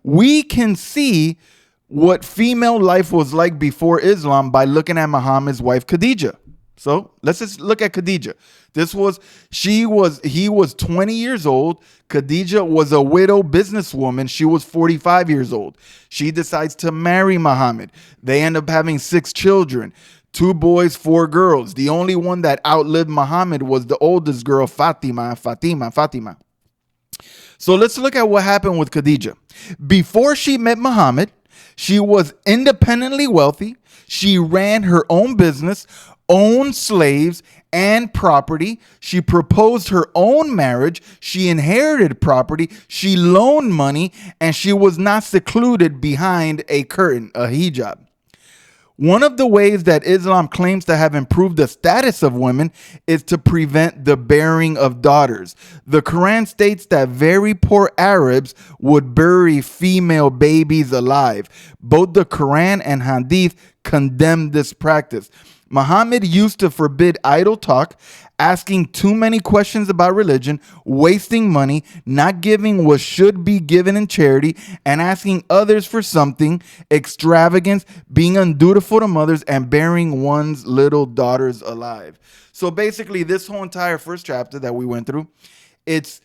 We can see what female life was like before Islam by looking at Muhammad's wife Khadijah. So let's just look at Khadijah. He was 20 years old. Khadijah was a widow businesswoman. She was 45 years old. She decides to marry Muhammad. They end up having 6 children, 2 boys, 4 girls. The only one that outlived Muhammad was the oldest girl, Fatima. So let's look at what happened with Khadijah. Before she met Muhammad, she was independently wealthy. She ran her own business, owned slaves and property. She proposed her own marriage. She inherited property. She loaned money, and she was not secluded behind a curtain, a hijab. One of the ways that Islam claims to have improved the status of women is to prevent the bearing of daughters. The Quran states that very poor Arabs would bury female babies alive. Both the Quran and Hadith condemn this practice. Muhammad used to forbid idle talk, asking too many questions about religion, wasting money, not giving what should be given in charity, and asking others for something, extravagance, being undutiful to mothers, and burying one's little daughters alive. So basically, this whole entire first chapter that we went through, it's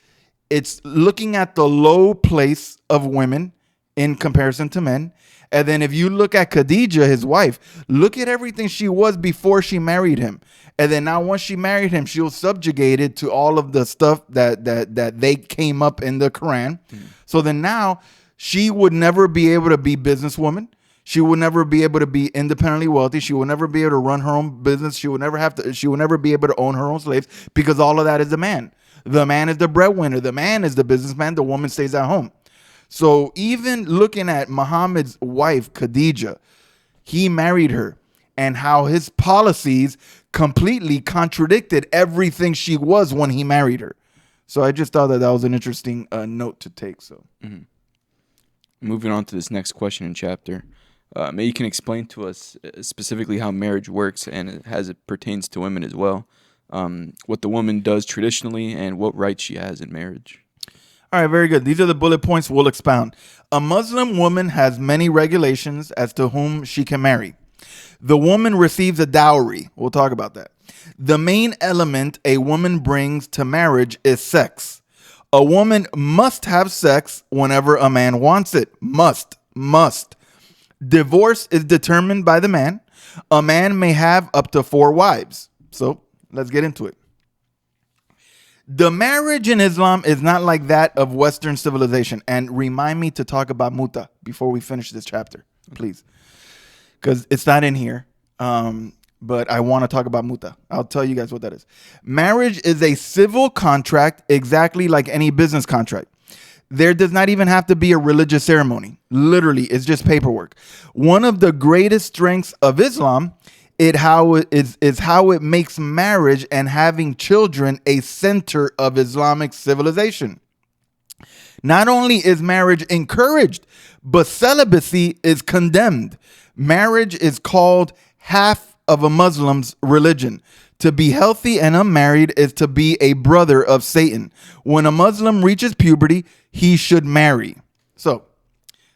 looking at the low place of women in comparison to men. And then if you look at Khadijah, his wife, look at everything she was before she married him. And then now once she married him, she was subjugated to all of the stuff that they came up in the Quran. So then now she would never be able to be businesswoman. She would never be able to be independently wealthy. She would never be able to run her own business. She would never be able to own her own slaves, because all of that is the man. The man is the breadwinner. The man is the businessman. The woman stays at home. So even looking at Muhammad's wife, Khadijah, he married her, and how his policies completely contradicted everything she was when he married her. So I just thought that was an interesting note to take. So, Moving on to this next question in chapter, maybe you can explain to us specifically how marriage works and as it pertains to women as well, what the woman does traditionally and what rights she has in marriage. all right, very good. These are the bullet points we'll expound. A Muslim woman has many regulations as to whom she can marry. The woman receives a dowry. We'll talk about that. The main element a woman brings to marriage is sex. A woman must have sex whenever a man wants it. Must. Divorce is determined by the man. A man may have up to 4 wives. So let's get into it. The marriage in Islam is not like that of Western civilization. And remind me to talk about muta before we finish this chapter, please. Because it's not in here. But I want to talk about muta. I'll tell you guys what that is. Marriage is a civil contract, exactly like any business contract. There does not even have to be a religious ceremony. Literally, it's just paperwork. One of the greatest strengths of Islam is how it makes marriage and having children a center of Islamic civilization. Not only is marriage encouraged, but celibacy is condemned. Marriage is called half of a Muslim's religion. To be healthy and unmarried is to be a brother of Satan. When a Muslim reaches puberty, he should marry. So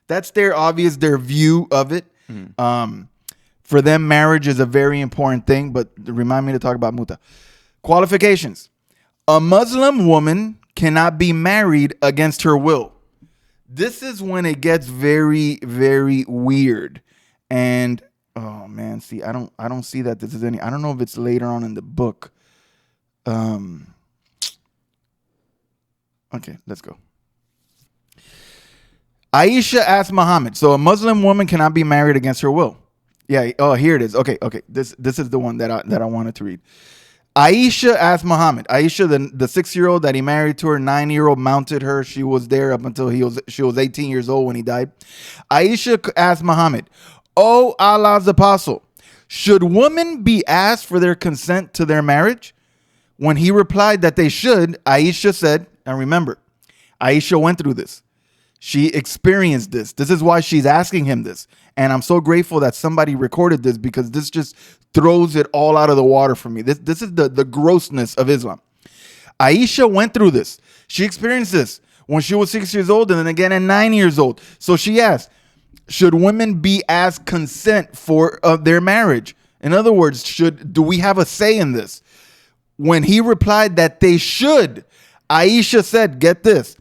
that's their view of it. For them, marriage is a very important thing, but remind me to talk about muta. Qualifications. A Muslim woman cannot be married against her will. This is when it gets very, very weird. And oh man, see, I don't see that this is any. I don't know if it's later on in the book. Okay, let's go. Aisha asked Muhammad. So a Muslim woman cannot be married against her will. Yeah. Oh, here it is. Okay. This is the one that I wanted to read. Aisha asked Muhammad. Aisha, the 6-year-old that he married to her, 9-year-old mounted her. She was there up until she was 18 years old when he died. Aisha asked Muhammad, "Oh, Allah's apostle, should women be asked for their consent to their marriage?" When he replied that they should, Aisha said, and remember, Aisha went through this. She experienced this. This is why she's asking him this. And I'm so grateful that somebody recorded this, because this just throws it all out of the water for me. This is the grossness of Islam. Aisha went through this. She experienced this when she was 6 years old and then again at 9 years old. So she asked, should women be asked consent for their marriage? In other words, do we have a say in this? When he replied that they should, Aisha said, get this,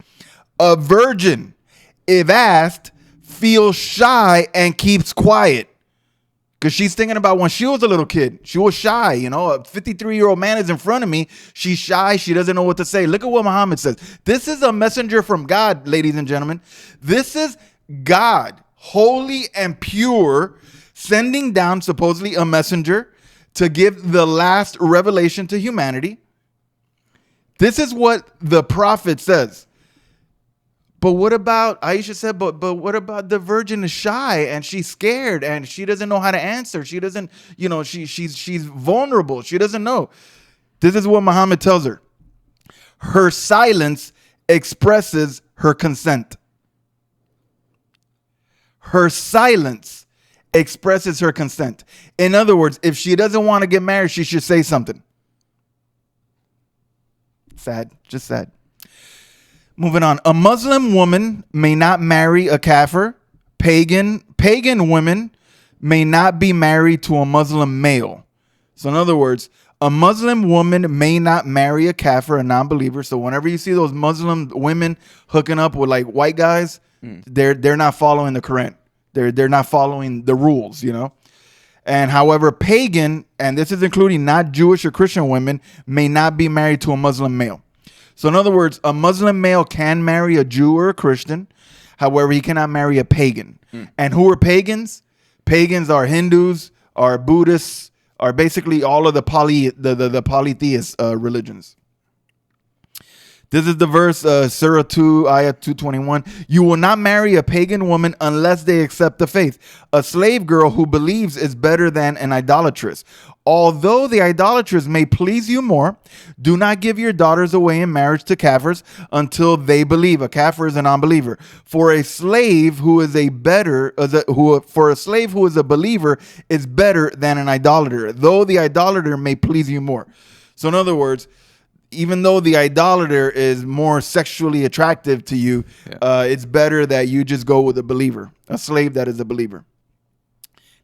a virgin, if asked, feels shy and keeps quiet. Because she's thinking about when she was a little kid. She was shy. A 53-year-old man is in front of me. She's shy. She doesn't know what to say. Look at what Muhammad says. This is a messenger from God, ladies and gentlemen. This is God, holy and pure, sending down supposedly a messenger to give the last revelation to humanity. This is what the prophet says. But what about, Aisha said, but what about the virgin is shy and she's scared and she doesn't know how to answer. She doesn't, she's vulnerable. She doesn't know. This is what Muhammad tells her. Her silence expresses her consent. Her silence expresses her consent. In other words, if she doesn't want to get married, she should say something. Sad, just sad. Moving on. A Muslim woman may not marry a kafir. Pagan women may not be married to a Muslim male. So in other words, a Muslim woman may not marry a kafir, a non-believer. So whenever you see those Muslim women hooking up with like white guys, they're not following the Quran. They're not following the rules, And however, pagan, and this is including not Jewish or Christian women, may not be married to a Muslim male. So in other words, a Muslim male can marry a Jew or a Christian. However, he cannot marry a pagan. And who are pagans? Pagans are Hindus, are Buddhists, are basically all of the polytheist religions. This is the verse, Surah 2, Ayah 221. You will not marry a pagan woman unless they accept the faith. A slave girl who believes is better than an idolatress. Although the idolatress may please you more, do not give your daughters away in marriage to kafirs until they believe. A kafir is a non-believer. For a slave who is a believer is better than an idolater, though the idolater may please you more. So in other words, even though the idolater is more sexually attractive to you, it's better that you just go with a believer, a slave that is a believer.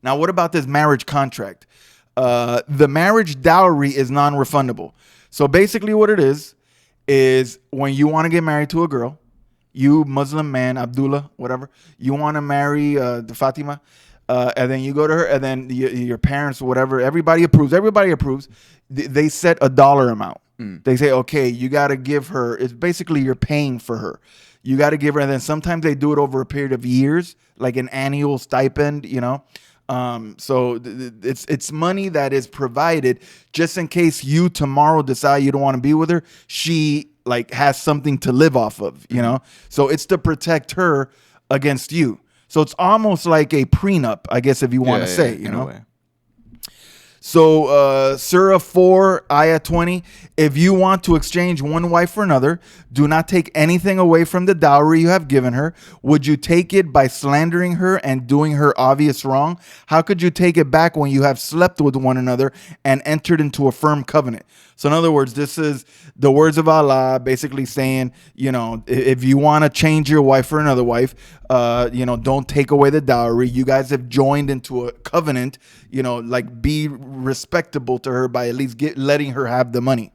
Now, what about this marriage contract? The marriage dowry is non-refundable. So basically what it is when you want to get married to a girl, you Muslim man, Abdullah, whatever, you want to marry the Fatima, and then you go to her, and then your parents, whatever, everybody approves. They set a dollar amount. They say, okay, you got to give her, it's basically you're paying for her. You got to give her, and then sometimes they do it over a period of years, like an annual stipend, So it's money that is provided just in case you tomorrow decide you don't want to be with her. She like has something to live off of, So it's to protect her against you. So it's almost like a prenup, I guess, if you want to say, you know. So Surah 4, Ayah 20, if you want to exchange one wife for another, do not take anything away from the dowry you have given her. Would you take it by slandering her and doing her obvious wrong? How could you take it back when you have slept with one another and entered into a firm covenant? So in other words, this is the words of Allah basically saying, if you want to change your wife for another wife, don't take away the dowry. You guys have joined into a covenant, like be respectable to her by at least letting her have the money.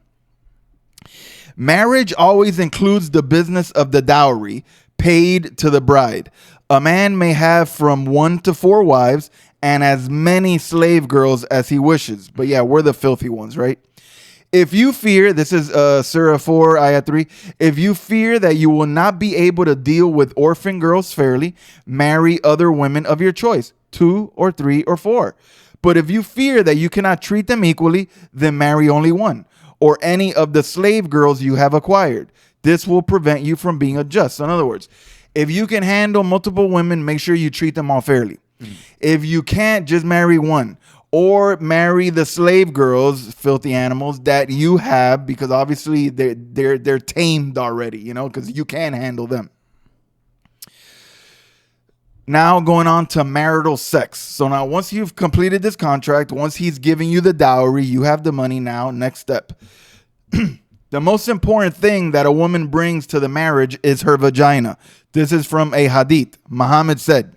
Marriage always includes the business of the dowry paid to the bride. A man may have from 1 to 4 wives and as many slave girls as he wishes. But yeah, we're the filthy ones, right? If you fear, this is Surah 4, Ayah 3. If you fear that you will not be able to deal with orphan girls fairly, marry other women of your choice, 2 or 3 or 4. But if you fear that you cannot treat them equally, then marry only one, or any of the slave girls you have acquired. This will prevent you from being unjust. So in other words, if you can handle multiple women, make sure you treat them all fairly. If you can't, just marry one. Or marry the slave girls, filthy animals that you have, because obviously they're tamed already, you know, because you can handle them. Now going on to marital sex. So now once you've completed this contract, once he's giving you the dowry, you have the money now. Next step. The most important thing that a woman brings to the marriage is her vagina. This is from a hadith. Muhammad said,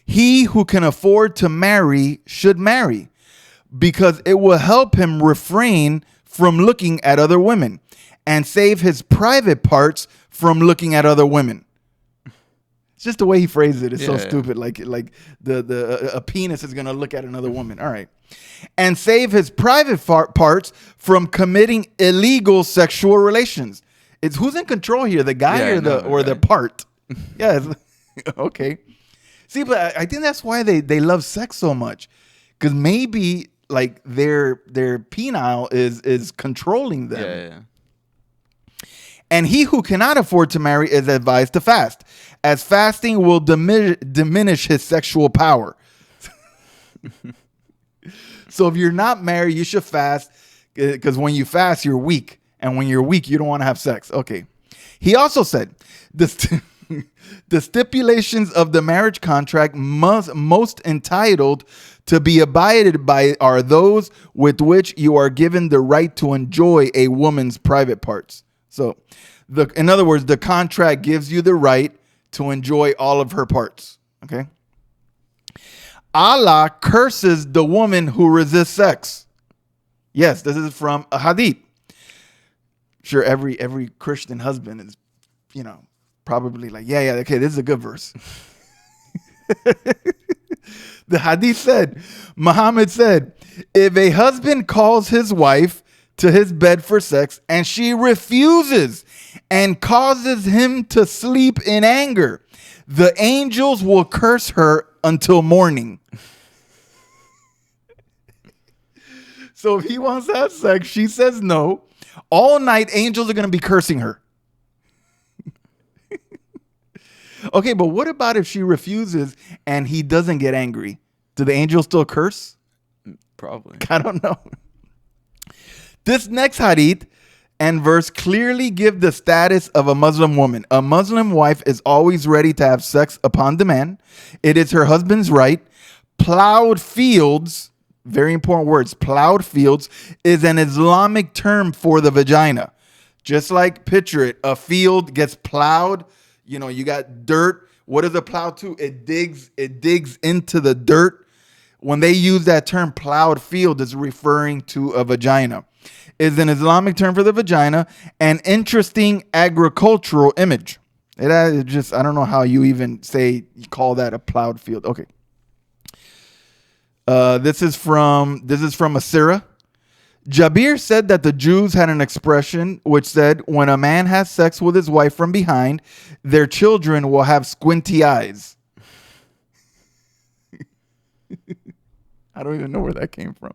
he who can afford to marry should marry, because it will help him refrain from looking at other women and save his private parts from looking at other women. It's just the way he phrased it is so stupid. Like a penis is going to look at another woman. All right. And save his private parts from committing illegal sexual relations. It's who's in control here, the guy or the part? Yeah. Okay. See, but I think that's why they love sex so much, because maybe like their penile is controlling them. Yeah. And he who cannot afford to marry is advised to fast, as fasting will diminish his sexual power. So if you're not married, you should fast, because when you fast, you're weak. And when you're weak, you don't want to have sex. Okay. He also said, the stipulations of the marriage contract most entitled to be abided by are those with which you are given the right to enjoy a woman's private parts. So, in other words, the contract gives you the right to enjoy all of her parts. Okay. Allah curses the woman who resists sex. Yes, this is from a hadith. Sure, every Christian husband is, you know, probably like, yeah, okay, this is a good verse. The hadith said, Muhammad said, if a husband calls his wife to his bed for sex and she refuses and causes him to sleep in anger, the angels will curse her until morning. So if he wants to have sex, she says no. All night, angels are going to be cursing her. Okay, but what about if she refuses and he doesn't get angry? Do the angels still curse? Probably. I don't know. This next hadith and verse clearly give the status of a Muslim woman. A Muslim wife is always ready to have sex upon demand. It is her husband's right. Plowed fields, very important words, plowed fields is an Islamic term for the vagina. Just like, picture it, a field gets plowed. You know, you got dirt. What does a plow do? It digs into the dirt. When they use that term, plowed field is referring to a vagina. It's an Islamic term for the vagina, an interesting agricultural image. It just, I don't know how you even call that a plowed field. Okay. This is from a Sirah. Jabir said that the Jews had an expression which said, when a man has sex with his wife from behind, their children will have squinty eyes. I don't even know where that came from.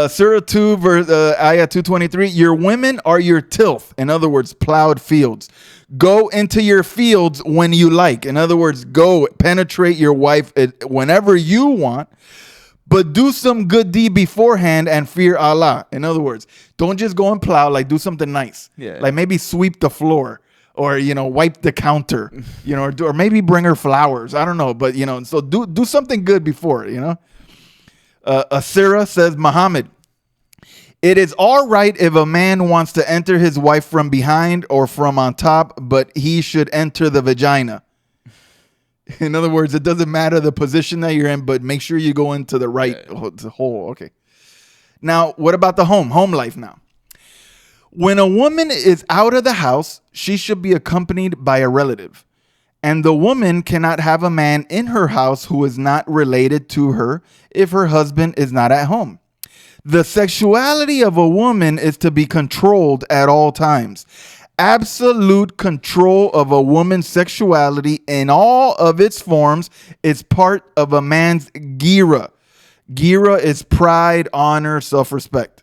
Surah 2, verse, Ayah 223, your women are your tilth. In other words, plowed fields. Go into your fields when you like. In other words, go penetrate your wife whenever you want. But do some good deed beforehand and fear Allah. In other words, don't just go and plow. Like, do something nice. Yeah. Like maybe sweep the floor, or, you know, wipe the counter, you know, or maybe bring her flowers. I don't know. But, you know, so do something good before, you know. Asira says, Muhammad, it is all right if a man wants to enter his wife from behind or from on top, but he should enter the vagina. In other words, it doesn't matter the position that you're in, but make sure you go into the right hole. Okay. Now, what about the home life now? When a woman is out of the house, she should be accompanied by a relative. And the woman cannot have a man in her house who is not related to her if her husband is not at home. The sexuality of a woman is to be controlled at all times. Absolute control of a woman's sexuality in all of its forms is part of a man's gira. Gira is pride, honor, self-respect.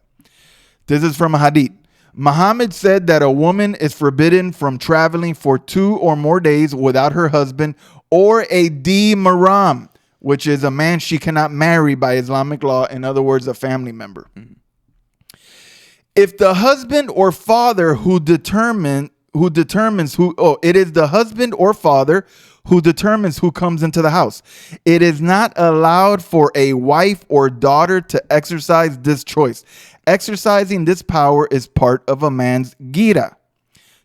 This is from a hadith. Muhammad said that a woman is forbidden from traveling for 2 or more days without her husband or a di maram, which is a man she cannot marry by Islamic law. In other words, a family member. If the husband or father it is the husband or father who determines who comes into the house. It is not allowed for a wife or daughter to exercise this choice. Exercising this power is part of a man's gira.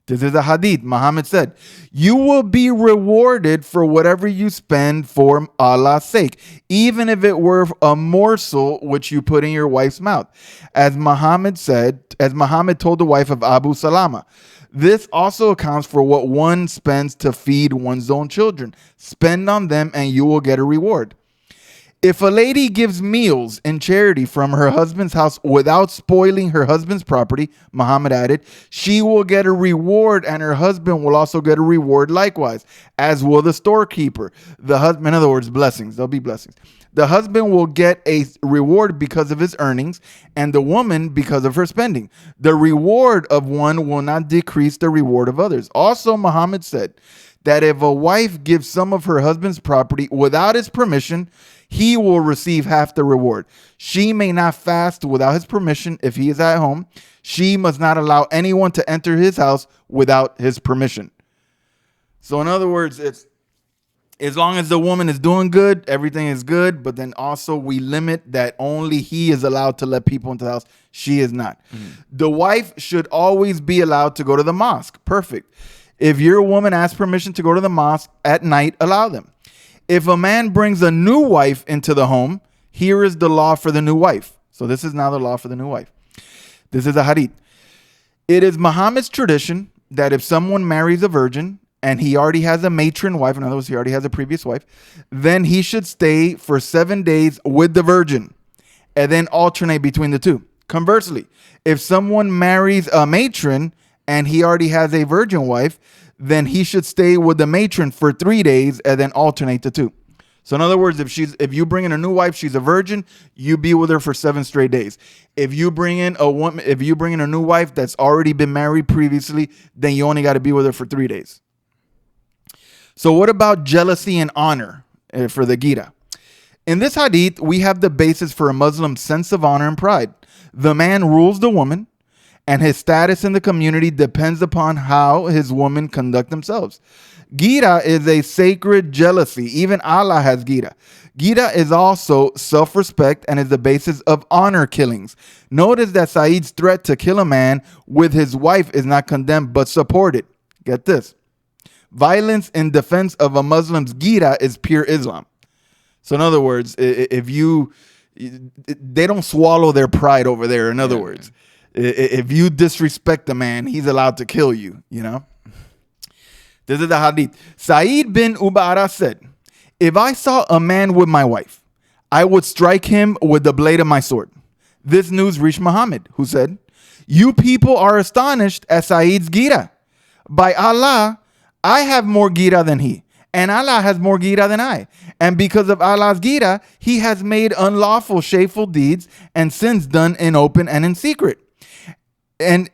This is a hadith. Muhammad said, you will be rewarded for whatever you spend for Allah's sake, even if it were a morsel which you put in your wife's mouth. As Muhammad told the wife of Abu Salama, this also accounts for what one spends to feed one's own children. Spend on them and you will get a reward. If a lady gives meals in charity from her husband's house without spoiling her husband's property, Muhammad added, she will get a reward and her husband will also get a reward likewise, as will the storekeeper. The husband, in other words, blessings. There'll be blessings. The husband will get a reward because of his earnings and the woman because of her spending. The reward of one will not decrease the reward of others. Also, Muhammad said that if a wife gives some of her husband's property without his permission, he will receive half the reward. She may not fast without his permission if he is at home. She must not allow anyone to enter his house without his permission. So in other words, it's as long as the woman is doing good, everything is good. But then also we limit that only he is allowed to let people into the house. She is not. The wife should always be allowed to go to the mosque. Perfect. If your woman asks permission to go to the mosque at night, allow them. If a man brings a new wife into the home, here is the law for the new wife. So this is now the law for the new wife. This is a hadith. It is Muhammad's tradition that if someone marries a virgin and he already has a matron wife, in other words, he already has a previous wife, then he should stay for 7 days with the virgin and then alternate between the two. Conversely, if someone marries a matron and he already has a virgin wife, then he should stay with the matron for 3 days and then alternate the two. So in other words, if you bring in a new wife, she's a virgin, you be with her for 7 straight days. If you bring in a new wife that's already been married previously, then you only got to be with her for 3 days. So what about jealousy and honor for the gira? In this hadith, we have the basis for a Muslim's sense of honor and pride. The man rules the woman, and his status in the community depends upon how his women conduct themselves. Gira is a sacred jealousy. Even Allah has gira. Gira is also self-respect and is the basis of honor killings. Notice that Saeed's threat to kill a man with his wife is not condemned but supported. Get this. Violence in defense of a Muslim's gira is pure Islam. So in other words, they don't swallow their pride over there. In other words, if you disrespect the man, he's allowed to kill you, you know? This is the hadith. Sa'id bin Ubara said, if I saw a man with my wife, I would strike him with the blade of my sword. This news reached Muhammad, who said, you people are astonished at Sa'id's gira. By Allah, I have more gira than he, and Allah has more gira than I. And because of Allah's gira, he has made unlawful, shameful deeds and sins done in open and in secret. And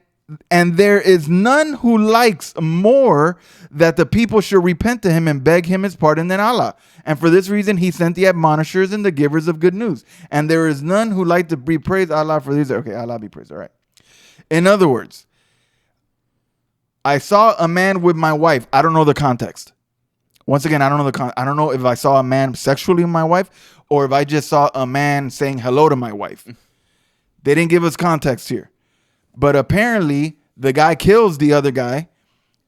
there is none who likes more that the people should repent to him and beg him his pardon than Allah. And for this reason, he sent the admonishers and the givers of good news. And there is none who like to be praised Allah for these. Okay, Allah be praised. All right. In other words, I saw a man with my wife. I don't know the context. Once again, I don't know I don't know if I saw a man sexually with my wife or if I just saw a man saying hello to my wife. They didn't give us context here. But apparently, the guy kills the other guy,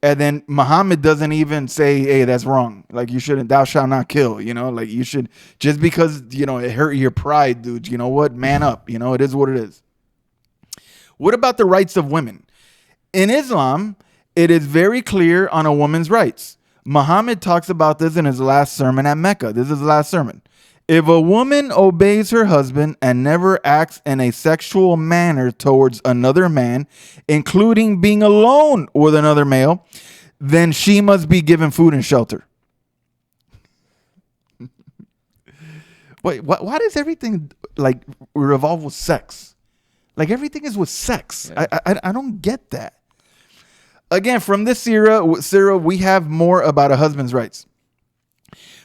and then Muhammad doesn't even say, hey, that's wrong. Like, you shouldn't, thou shalt not kill, you know? Like, you should, just because, you know, it hurt your pride, dude, you know what? Man up, you know? It is what it is. What about the rights of women? In Islam, it is very clear on a woman's rights. Muhammad talks about this in his last sermon at Mecca. This is his last sermon. If a woman obeys her husband and never acts in a sexual manner towards another man, including being alone with another male, then she must be given food and shelter. Wait, why does everything like revolve with sex? Like everything is with sex. Yeah. I don't get that. Again, from this Sirah, we have more about a husband's rights.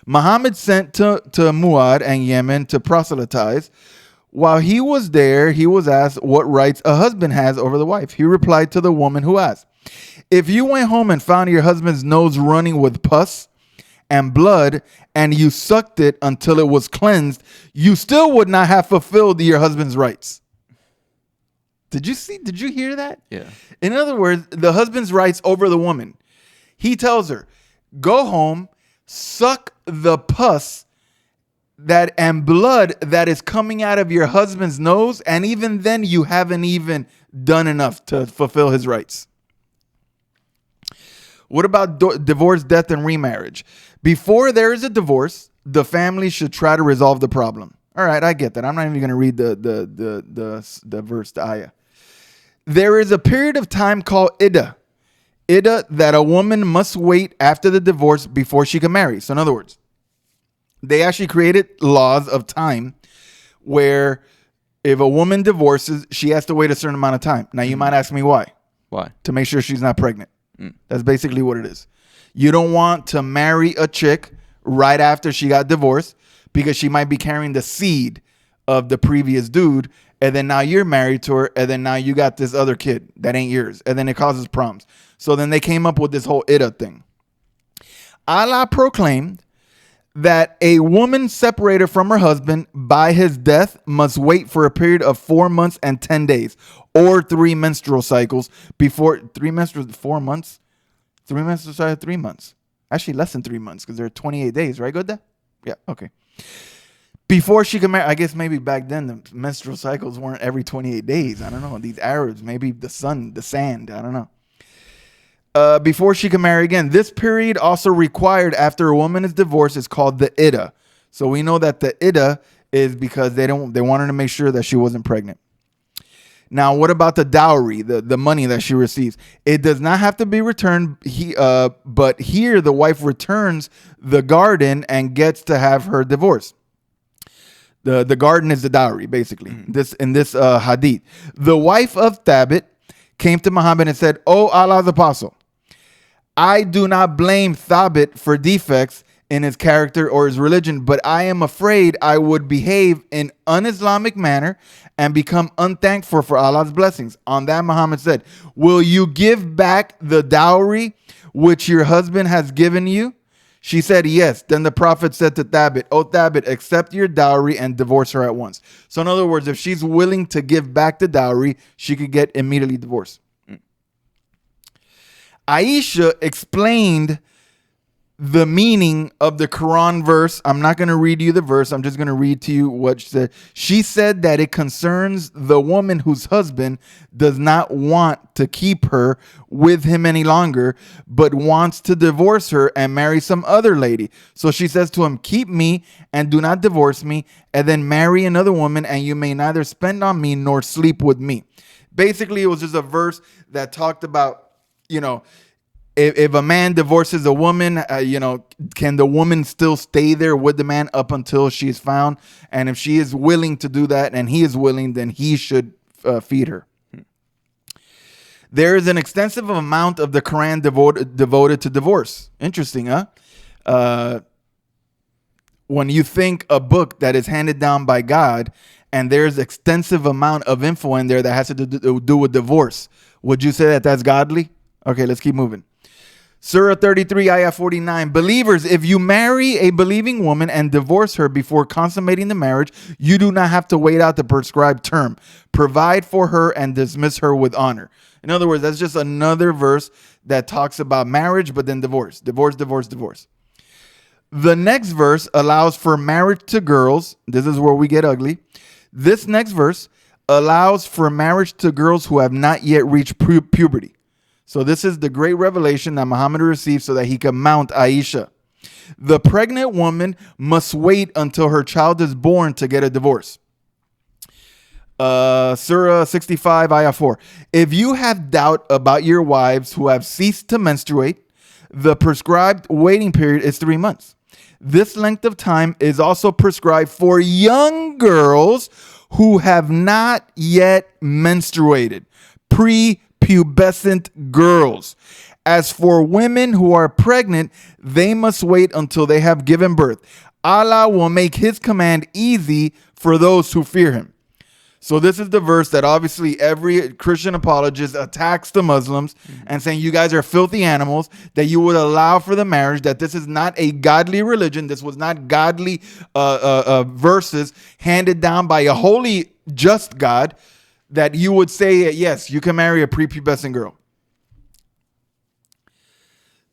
Muhammad sent to Muad and Yemen to proselytize. While he was there, he was asked what rights a husband has over the wife. He replied to the woman who asked, if you went home and found your husband's nose running with pus and blood and you sucked it until it was cleansed, you still would not have fulfilled your husband's rights. Did you hear that? Yeah. In other words, the husband's rights over the woman. He tells her, go home, suck the pus that and blood that is coming out of your husband's nose, and even then you haven't even done enough to fulfill his rights. What about divorce, death, and remarriage? Before there is a divorce, the family should try to resolve the problem. All right, I get that. I'm not even going to read the verse, the ayah. There is a period of time called iddah. Iddah that a woman must wait after the divorce before she can marry. So in other words, they actually created laws of time where if a woman divorces, she has to wait a certain amount of time. Now you might ask me why. Why? To make sure she's not pregnant. That's basically what it is. You don't want to marry a chick right after she got divorced because she might be carrying the seed of the previous dude, and then now you're married to her, and then now you got this other kid that ain't yours, and then it causes problems. So then they came up with this whole iddah thing. Allah proclaimed that a woman separated from her husband by his death must wait for a period of 4 months and 10 days, or 3 menstrual cycles before 3 menstrual 4 months. 3 menstrual cycles, 3 months. Actually, less than 3 months because they're 28 days, right? Good, yeah, okay. Before she could marry, I guess maybe back then the menstrual cycles weren't every 28 days. I don't know. These Arabs, maybe the sun, the sand, I don't know. Before she can marry again. This period also required after a woman is divorced is called the iddah. So we know that the iddah is because they wanted to make sure that she wasn't pregnant. Now, what about the dowry, the money that she receives? It does not have to be returned, but here the wife returns the garden and gets to have her divorce. The garden is the dowry, basically. In this hadith. The wife of Thabit came to Muhammad and said, "O Allah's apostle, I do not blame Thabit for defects in his character or his religion, but I am afraid I would behave in un-Islamic manner and become unthankful for Allah's blessings." On that, Muhammad said, "Will you give back the dowry which your husband has given you?" She said, "Yes." Then the Prophet said to Thabit, "O Thabit, accept your dowry and divorce her at once." So in other words, if she's willing to give back the dowry, she could get immediately divorced. Aisha explained the meaning of the Quran verse. I'm not going to read you the verse. I'm just going to read to you what she said. She said that it concerns the woman whose husband does not want to keep her with him any longer, but wants to divorce her and marry some other lady. So she says to him, "Keep me and do not divorce me, and then marry another woman, and you may neither spend on me nor sleep with me." Basically, it was just a verse that talked about, if a man divorces a woman, can the woman still stay there with the man up until she's found? And if she is willing to do that and he is willing, then he should feed her. There is an extensive amount of the Quran devoted to divorce. Interesting, huh? When you think a book that is handed down by God and there's extensive amount of info in there that has to do with divorce, would you say that that's godly? Okay, let's keep moving. Surah 33, Ayah 49. Believers, if you marry a believing woman and divorce her before consummating the marriage, you do not have to wait out the prescribed term. Provide for her and dismiss her with honor. In other words, that's just another verse that talks about marriage, but then divorce. Divorce, divorce, divorce. The next verse allows for marriage to girls. This is where we get ugly. This next verse allows for marriage to girls who have not yet reached puberty. So this is the great revelation that Muhammad received so that he could mount Aisha. The pregnant woman must wait until her child is born to get a divorce. Surah 65, Ayah 4. If you have doubt about your wives who have ceased to menstruate, the prescribed waiting period is 3 months. This length of time is also prescribed for young girls who have not yet menstruated, prepubescent girls. As for women who are pregnant, they must wait until they have given birth. Allah will make his command easy for those who fear him. So this is the verse that obviously every Christian apologist attacks the Muslims and saying you guys are filthy animals, that you would allow for the marriage, that this is not a godly religion. This was not godly verses handed down by a holy, just God, that you would say, yes, you can marry a prepubescent girl.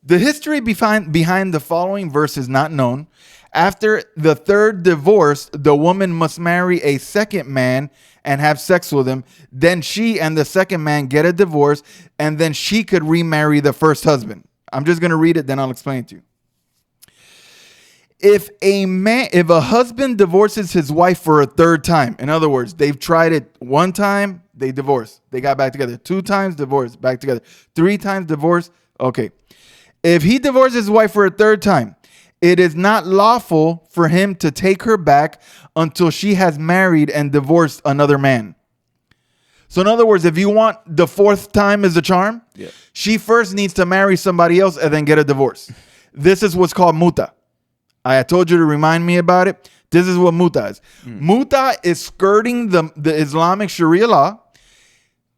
The history behind the following verse is not known. After the third divorce, the woman must marry a second man and have sex with him. Then she and the second man get a divorce, and then she could remarry the first husband. I'm just going to read it, then I'll explain it to you. If a husband divorces his wife for a third time, in other words, they've tried it one time, they divorced, they got back together. 2 times, divorced, back together. 3 times, divorced. Okay. If he divorces his wife for a third time, it is not lawful for him to take her back until she has married and divorced another man. So in other words, if you want the 4th time is the charm, she first needs to marry somebody else and then get a divorce. This is what's called muta. I told you to remind me about it. This is what muta is. Muta is skirting the Islamic Sharia law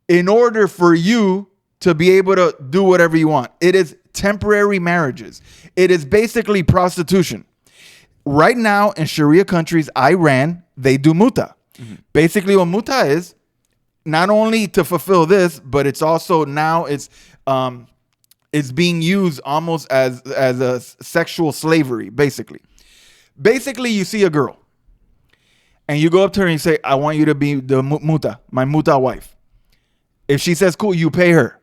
in order for you to be able to do whatever you want. It is temporary marriages. It is basically prostitution. Right now in Sharia countries, Iran, they do muta. Basically what muta is, not only to fulfill this, but it's also now it's being used almost as a sexual slavery, basically. Basically, you see a girl and you go up to her and you say, I want you to be the muta, my muta wife. If she says, cool, you pay her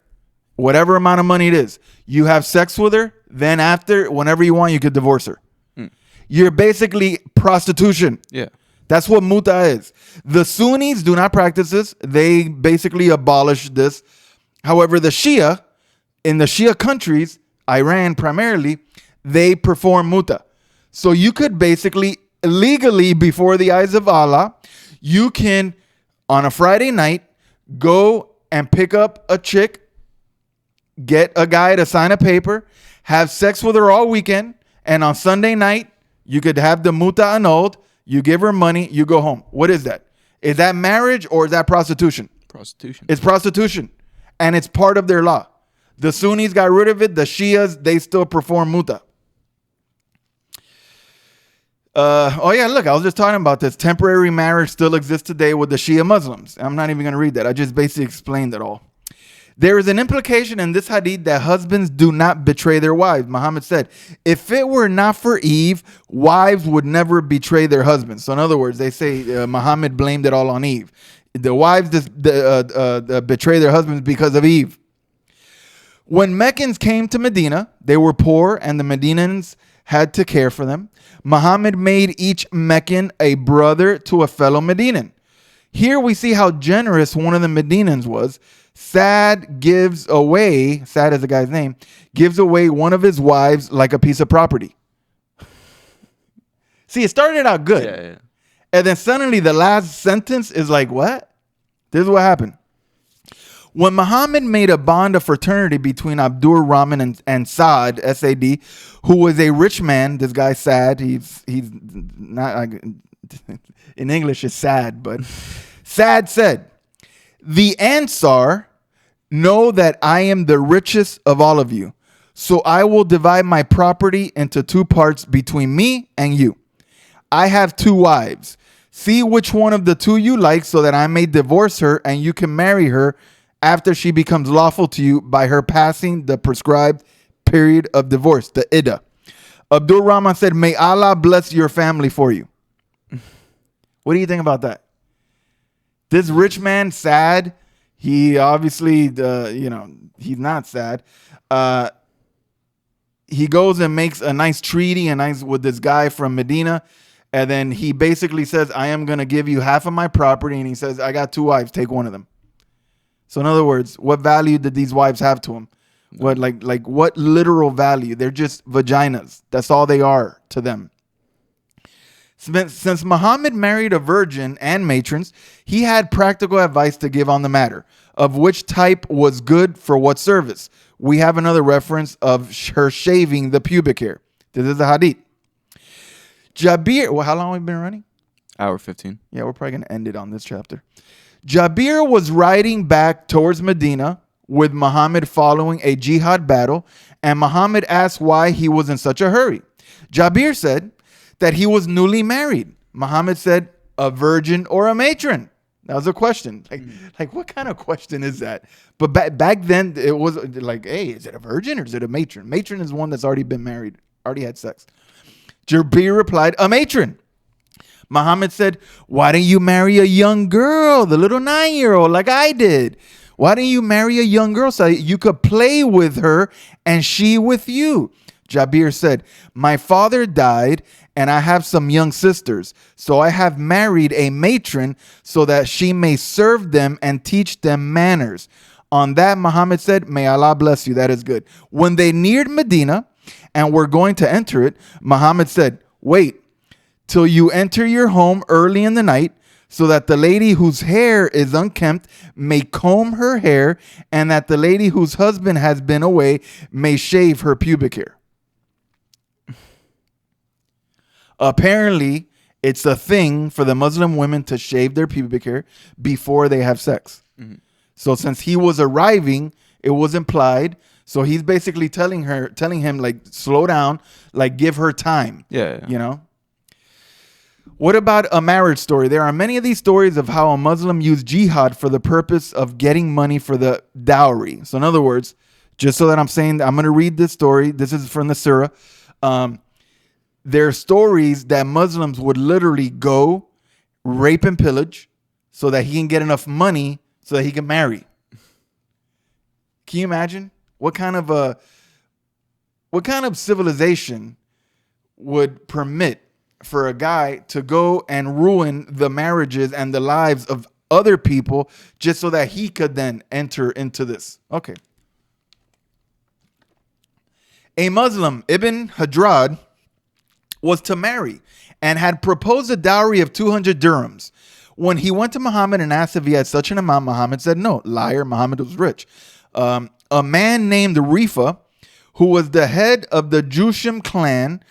whatever amount of money it is. You have sex with her. Then after, whenever you want, you could divorce her. You're basically prostitution. Yeah. That's what muta is. The Sunnis do not practice this. They basically abolished this. However, the Shia, in the Shia countries, Iran primarily, they perform muta. So you could basically, legally, before the eyes of Allah, you can, on a Friday night, go and pick up a chick, get a guy to sign a paper, have sex with her all weekend, and on Sunday night, you could have the muta annulled, you give her money, you go home. What is that? Is that marriage or is that prostitution? Prostitution. It's prostitution. And it's part of their law. The Sunnis got rid of it. The Shias, they still perform muta. Oh yeah, look, I was just talking about this. Temporary marriage still exists today with the Shia Muslims. I'm not even going to read that. I just basically explained it all. There is an implication in this hadith that husbands do not betray their wives. Muhammad said, if it were not for Eve, wives would never betray their husbands. So in other words, they say Muhammad blamed it all on Eve. The wives betray their husbands because of Eve. When Meccans came to Medina, they were poor and the Medinans had to care for them. Muhammad made each Meccan a brother to a fellow Medinan. Here we see how generous one of the Medinans was. Sad gives away, Sad is the guy's name, gives away one of his wives like a piece of property. See, it started out good. Yeah. And then suddenly the last sentence is like, what? This is what happened. When Muhammad made a bond of fraternity between Abdur Rahman and Saad, S-A-D, who was a rich man, this guy Saad, he's not, in English it's sad, but Saad said, the Ansar know that I am the richest of all of you, so I will divide my property into 2 parts between me and you. I have 2 wives. See which one of the 2 you like so that I may divorce her and you can marry her after she becomes lawful to you by her passing the prescribed period of divorce, the iddah. Abdur Rahman said, may Allah bless your family for you. What do you think about that? This rich man, Sad, he obviously, he's not sad. he goes and makes a nice treaty with this guy from Medina. And then he basically says, I am going to give you half of my property. And he says, I got 2 wives. Take one of them. So in other words, what value did these wives have to him? What what literal value? They're just vaginas. That's all they are to them. Since Muhammad married a virgin and matrons, he had practical advice to give on the matter of which type was good for what service. We have another reference of her shaving the pubic hair. This is a hadith. Jabir, well, how long have we been running? Hour 15. Yeah, we're probably going to end it on this chapter. Jabir was riding back towards Medina with Muhammad following a jihad battle, and Muhammad asked why he was in such a hurry. Jabir said that he was newly married. Muhammad said, a virgin or a matron? That was a question. Like what kind of question is that? But back then, it was like, hey, is it a virgin or is it a matron? Matron is one that's already been married, already had sex. Jabir replied, a matron. Muhammad said, why don't you marry a young girl, the little 9-year-old like I did? Why don't you marry a young girl so you could play with her and she with you? Jabir said, my father died and I have some young sisters, so I have married a matron so that she may serve them and teach them manners. On that, Muhammad said, may Allah bless you. That is good. When they neared Medina and were going to enter it, Muhammad said, wait till you enter your home early in the night, so that the lady whose hair is unkempt may comb her hair, and that the lady whose husband has been away may shave her pubic hair. Apparently, it's a thing for the Muslim women to shave their pubic hair before they have sex. Mm-hmm. So since he was arriving, it was implied. So he's basically telling him, like, slow down, like, give her time. Yeah. You know? What about a marriage story? There are many of these stories of how a Muslim used jihad for the purpose of getting money for the dowry. So in other words, just so that I'm saying, I'm going to read this story. This is from the surah. There are stories that Muslims would literally go rape and pillage so that he can get enough money so that he can marry. Can you imagine? What kind of civilization would permit for a guy to go and ruin the marriages and the lives of other people just so that he could then enter into this? Okay. A Muslim, Ibn Hadrad, was to marry and had proposed a dowry of 200 dirhams. When he went to Muhammad and asked if he had such an amount, Muhammad said no. Liar, Muhammad was rich. A man named Rifa, who was the head of the Jusham clan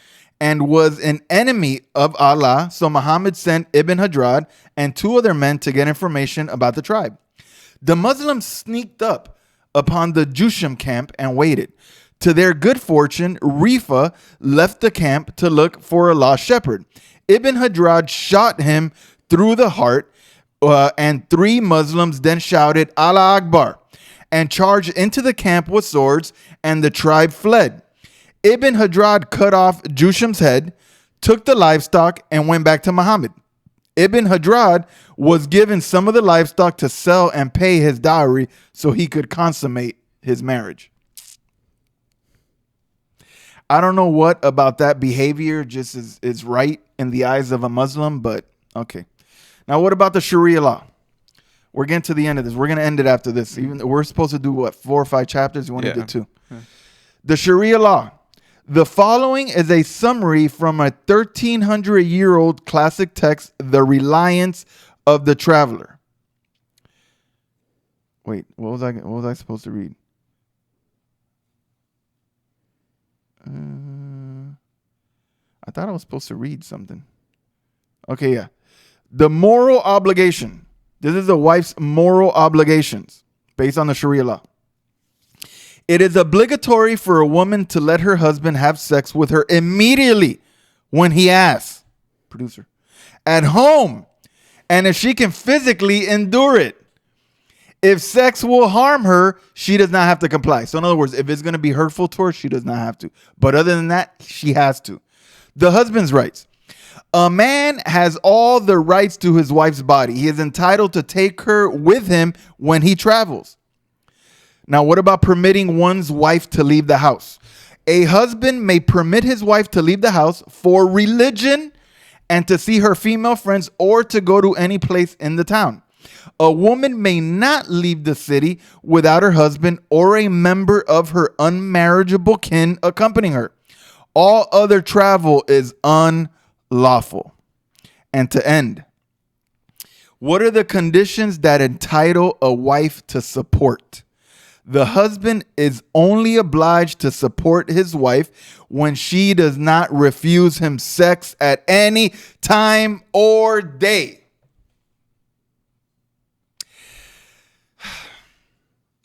and was an enemy of Allah, so Muhammad sent Ibn Hadrad and 2 other men to get information about the tribe. The Muslims sneaked up upon the Jusham camp and waited. To their good fortune, Rifa left the camp to look for a lost shepherd. Ibn Hadrad shot him through the heart, and 3 Muslims then shouted, Allah Akbar, and charged into the camp with swords, and the tribe fled. Ibn Hadrad cut off Jusham's head, took the livestock, and went back to Muhammad. Ibn Hadrad was given some of the livestock to sell and pay his dowry so he could consummate his marriage. I don't know what about that behavior just is right in the eyes of a Muslim, but okay. Now, what about the Sharia law? We're getting to the end of this. We're going to end it after this. Even though we're supposed to do, what, 4 or 5 chapters? You want to do 2. Yeah. The Sharia law. The following is a summary from a 1,300-year-old classic text, The Reliance of the Traveler. Wait, what was I supposed to read? I thought I was supposed to read something. Okay, yeah. The moral obligation. This is a wife's moral obligations based on the Sharia law. It is obligatory for a woman to let her husband have sex with her immediately when he asks. Producer. At home. And if she can physically endure it. If sex will harm her, she does not have to comply. So in other words, if it's going to be hurtful to her, she does not have to. But other than that, she has to. The husband's rights. A man has all the rights to his wife's body. He is entitled to take her with him when he travels. Now, what about permitting one's wife to leave the house? A husband may permit his wife to leave the house for religion and to see her female friends or to go to any place in the town. A woman may not leave the city without her husband or a member of her unmarriageable kin accompanying her. All other travel is unlawful. And to end, what are the conditions that entitle a wife to support? The husband is only obliged to support his wife when she does not refuse him sex at any time or day.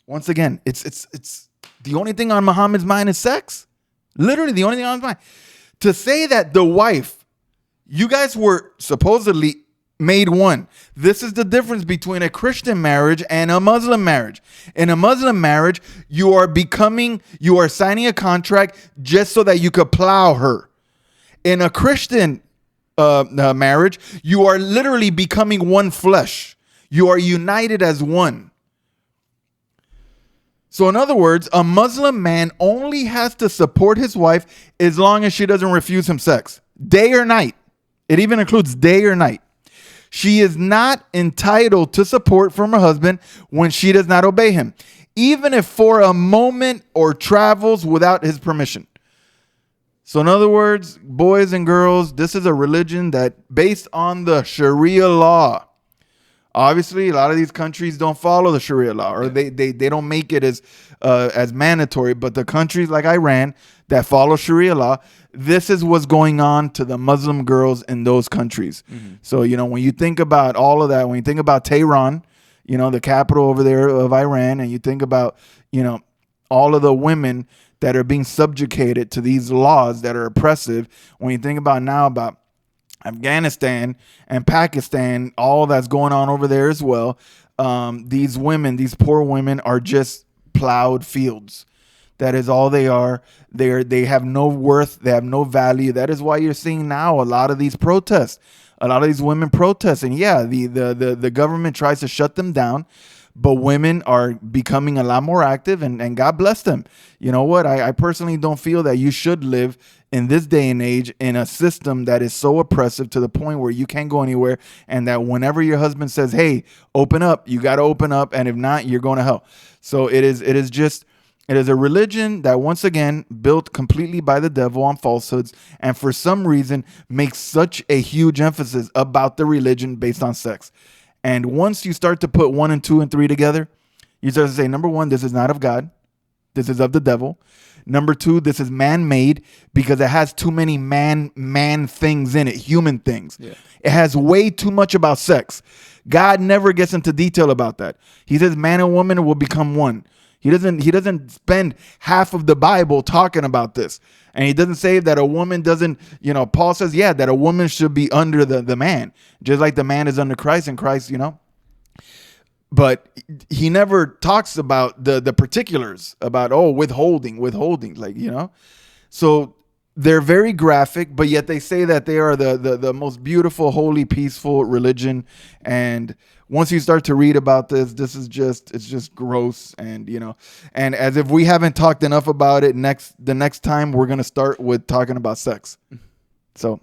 Once again, it's the only thing on Muhammad's mind is sex. Literally the only thing on his mind. To say that the wife, you guys were supposedly made one. This is the difference between a Christian marriage and a Muslim marriage. In a Muslim marriage, you are signing a contract just so that you could plow her. In a Christian marriage, you are literally becoming one flesh. You are united as one. So in other words, a Muslim man only has to support his wife as long as she doesn't refuse him sex, day or night. It even includes day or night. She is not entitled to support from her husband when she does not obey him, even if for a moment or travels without his permission. So in other words, boys and girls, this is a religion that based on the Sharia law. Obviously, a lot of these countries don't follow the Sharia law, or they don't make it as mandatory. But the countries like Iran that follow Sharia law, this is what's going on to the Muslim girls in those countries. Mm-hmm. So, when you think about all of that, when you think about Tehran, the capital over there of Iran, and you think about, all of the women that are being subjugated to these laws that are oppressive, when you think about now about Afghanistan and Pakistan, all that's going on over there as well. These women, these poor women, are just plowed fields. That is all they are. They have no worth. They have no value. That is why you're seeing now a lot of these protests. A lot of these women protest. And yeah, the government tries to shut them down. But women are becoming a lot more active, and God bless them. You know what? I personally don't feel that you should live in this day and age in a system that is so oppressive to the point where you can't go anywhere, and that whenever your husband says, hey, open up, you got to open up, and if not, you're going to hell. So it is a religion that, once again, built completely by the devil on falsehoods, and for some reason makes such a huge emphasis about the religion based on sex. And once you start to put 1 and 2 and 3 together, you start to say, number one, this is not of God. This is of the devil. Number two, this is man-made because it has too many man things in it, human things. Yeah. It has way too much about sex. God never gets into detail about that. He says man and woman will become one. He doesn't spend half of the Bible talking about this. And he doesn't say that a woman doesn't, Paul says, that a woman should be under the man, just like the man is under Christ and Christ, But he never talks about the particulars about, withholding, So they're very graphic, but yet they say that they are the most beautiful, holy, peaceful religion. And once you start to read about this, it's just gross. And, and as if we haven't talked enough about it, the next time we're going to start with talking about sex. So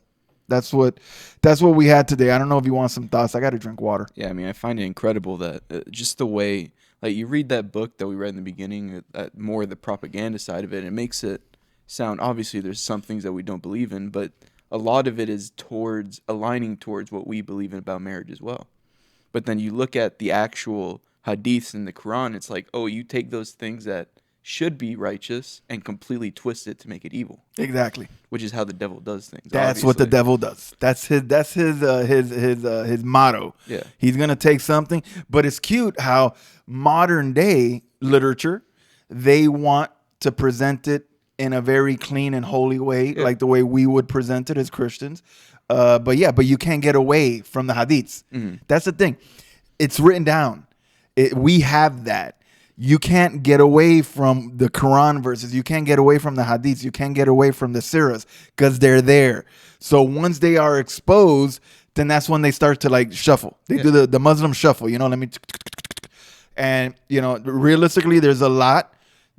that's what we had today. I don't know if you want some thoughts. I got to drink water. Yeah. I mean, I find it incredible that just the way, like, you read that book that we read in the beginning, more of the propaganda side of it, it makes it sound, obviously there's some things that we don't believe in, but a lot of it is aligning towards what we believe in about marriage as well. But then you look at the actual hadiths in the Quran, it's like, you take those things that should be righteous and completely twist it to make it evil. Exactly. Which is how the devil does things. That's obviously what the devil does. That's his motto. Yeah. He's going to take something, but it's cute how modern day literature, they want to present it in a very clean and holy way, like the way we would present it as Christians. But you can't get away from the hadiths. Mm-hmm. That's the thing. It's written down. We have that. You can't get away from the Quran verses. You can't get away from the hadiths. You can't get away from the sirahs because they're there. So once they are exposed, then that's when they start to shuffle. They do the Muslim shuffle, and realistically, there's a lot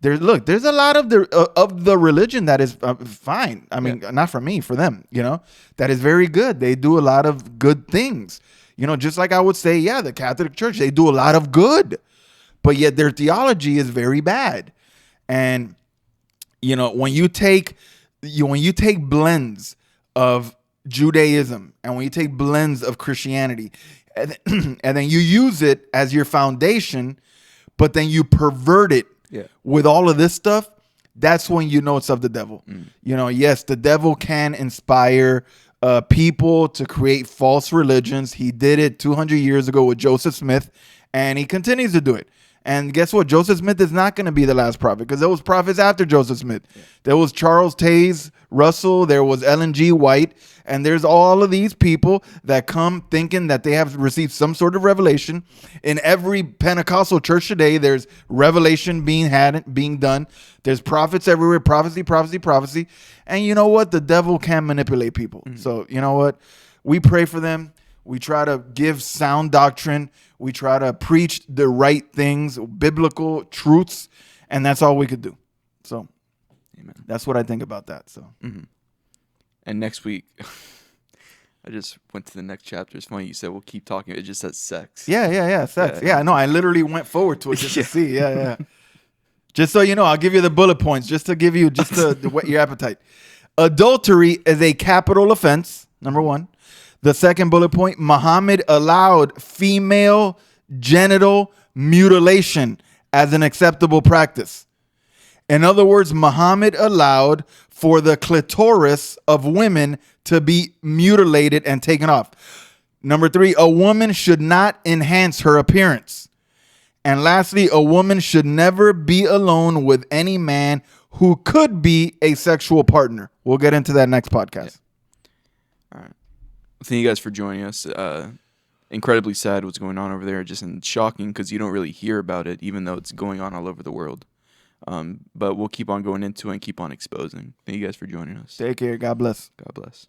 there's a lot of the religion that is fine. I mean, not for me, for them, that is very good. They do a lot of good things, just like I would say, the Catholic Church, they do a lot of good, but yet their theology is very bad. And, when you take blends of Judaism and when you take blends of Christianity and then you use it as your foundation, but then you pervert it with all of this stuff, that's when it's of the devil. Yes, the devil can inspire people to create false religions. He did it 200 years ago with Joseph Smith, and he continues to do it. And guess what? Joseph Smith is not going to be the last prophet, because there was prophets after Joseph Smith. There was Charles Taze Russell. There was Ellen G. White. And there's all of these people that come thinking that they have received some sort of revelation. In every Pentecostal church today, there's revelation being done. There's prophets everywhere, prophecy. And you know what? The devil can manipulate people. So you know what? We pray for them. We try to give sound doctrine. We try to preach the right things, biblical truths, and that's all we could do. So, amen. That's what I think about that. So, And next week, I just went to the next chapter. It's funny you said we'll keep talking. It just says sex. Yeah, sex. Yeah, no, I literally went forward to it just to see. Yeah. Just so you know, I'll give you the bullet points just to give you to whet your appetite. Adultery is a capital offense. Number 1. The second bullet point, Muhammad allowed female genital mutilation as an acceptable practice. In other words, Muhammad allowed for the clitoris of women to be mutilated and taken off. Number 3, a woman should not enhance her appearance. And lastly, a woman should never be alone with any man who could be a sexual partner. We'll get into that next podcast. All right. Thank you guys for joining us. Incredibly sad what's going on over there, just shocking because you don't really hear about it, even though it's going on all over the world. But we'll keep on going into it and keep on exposing. Thank you guys for joining us. Take care. God bless. God bless.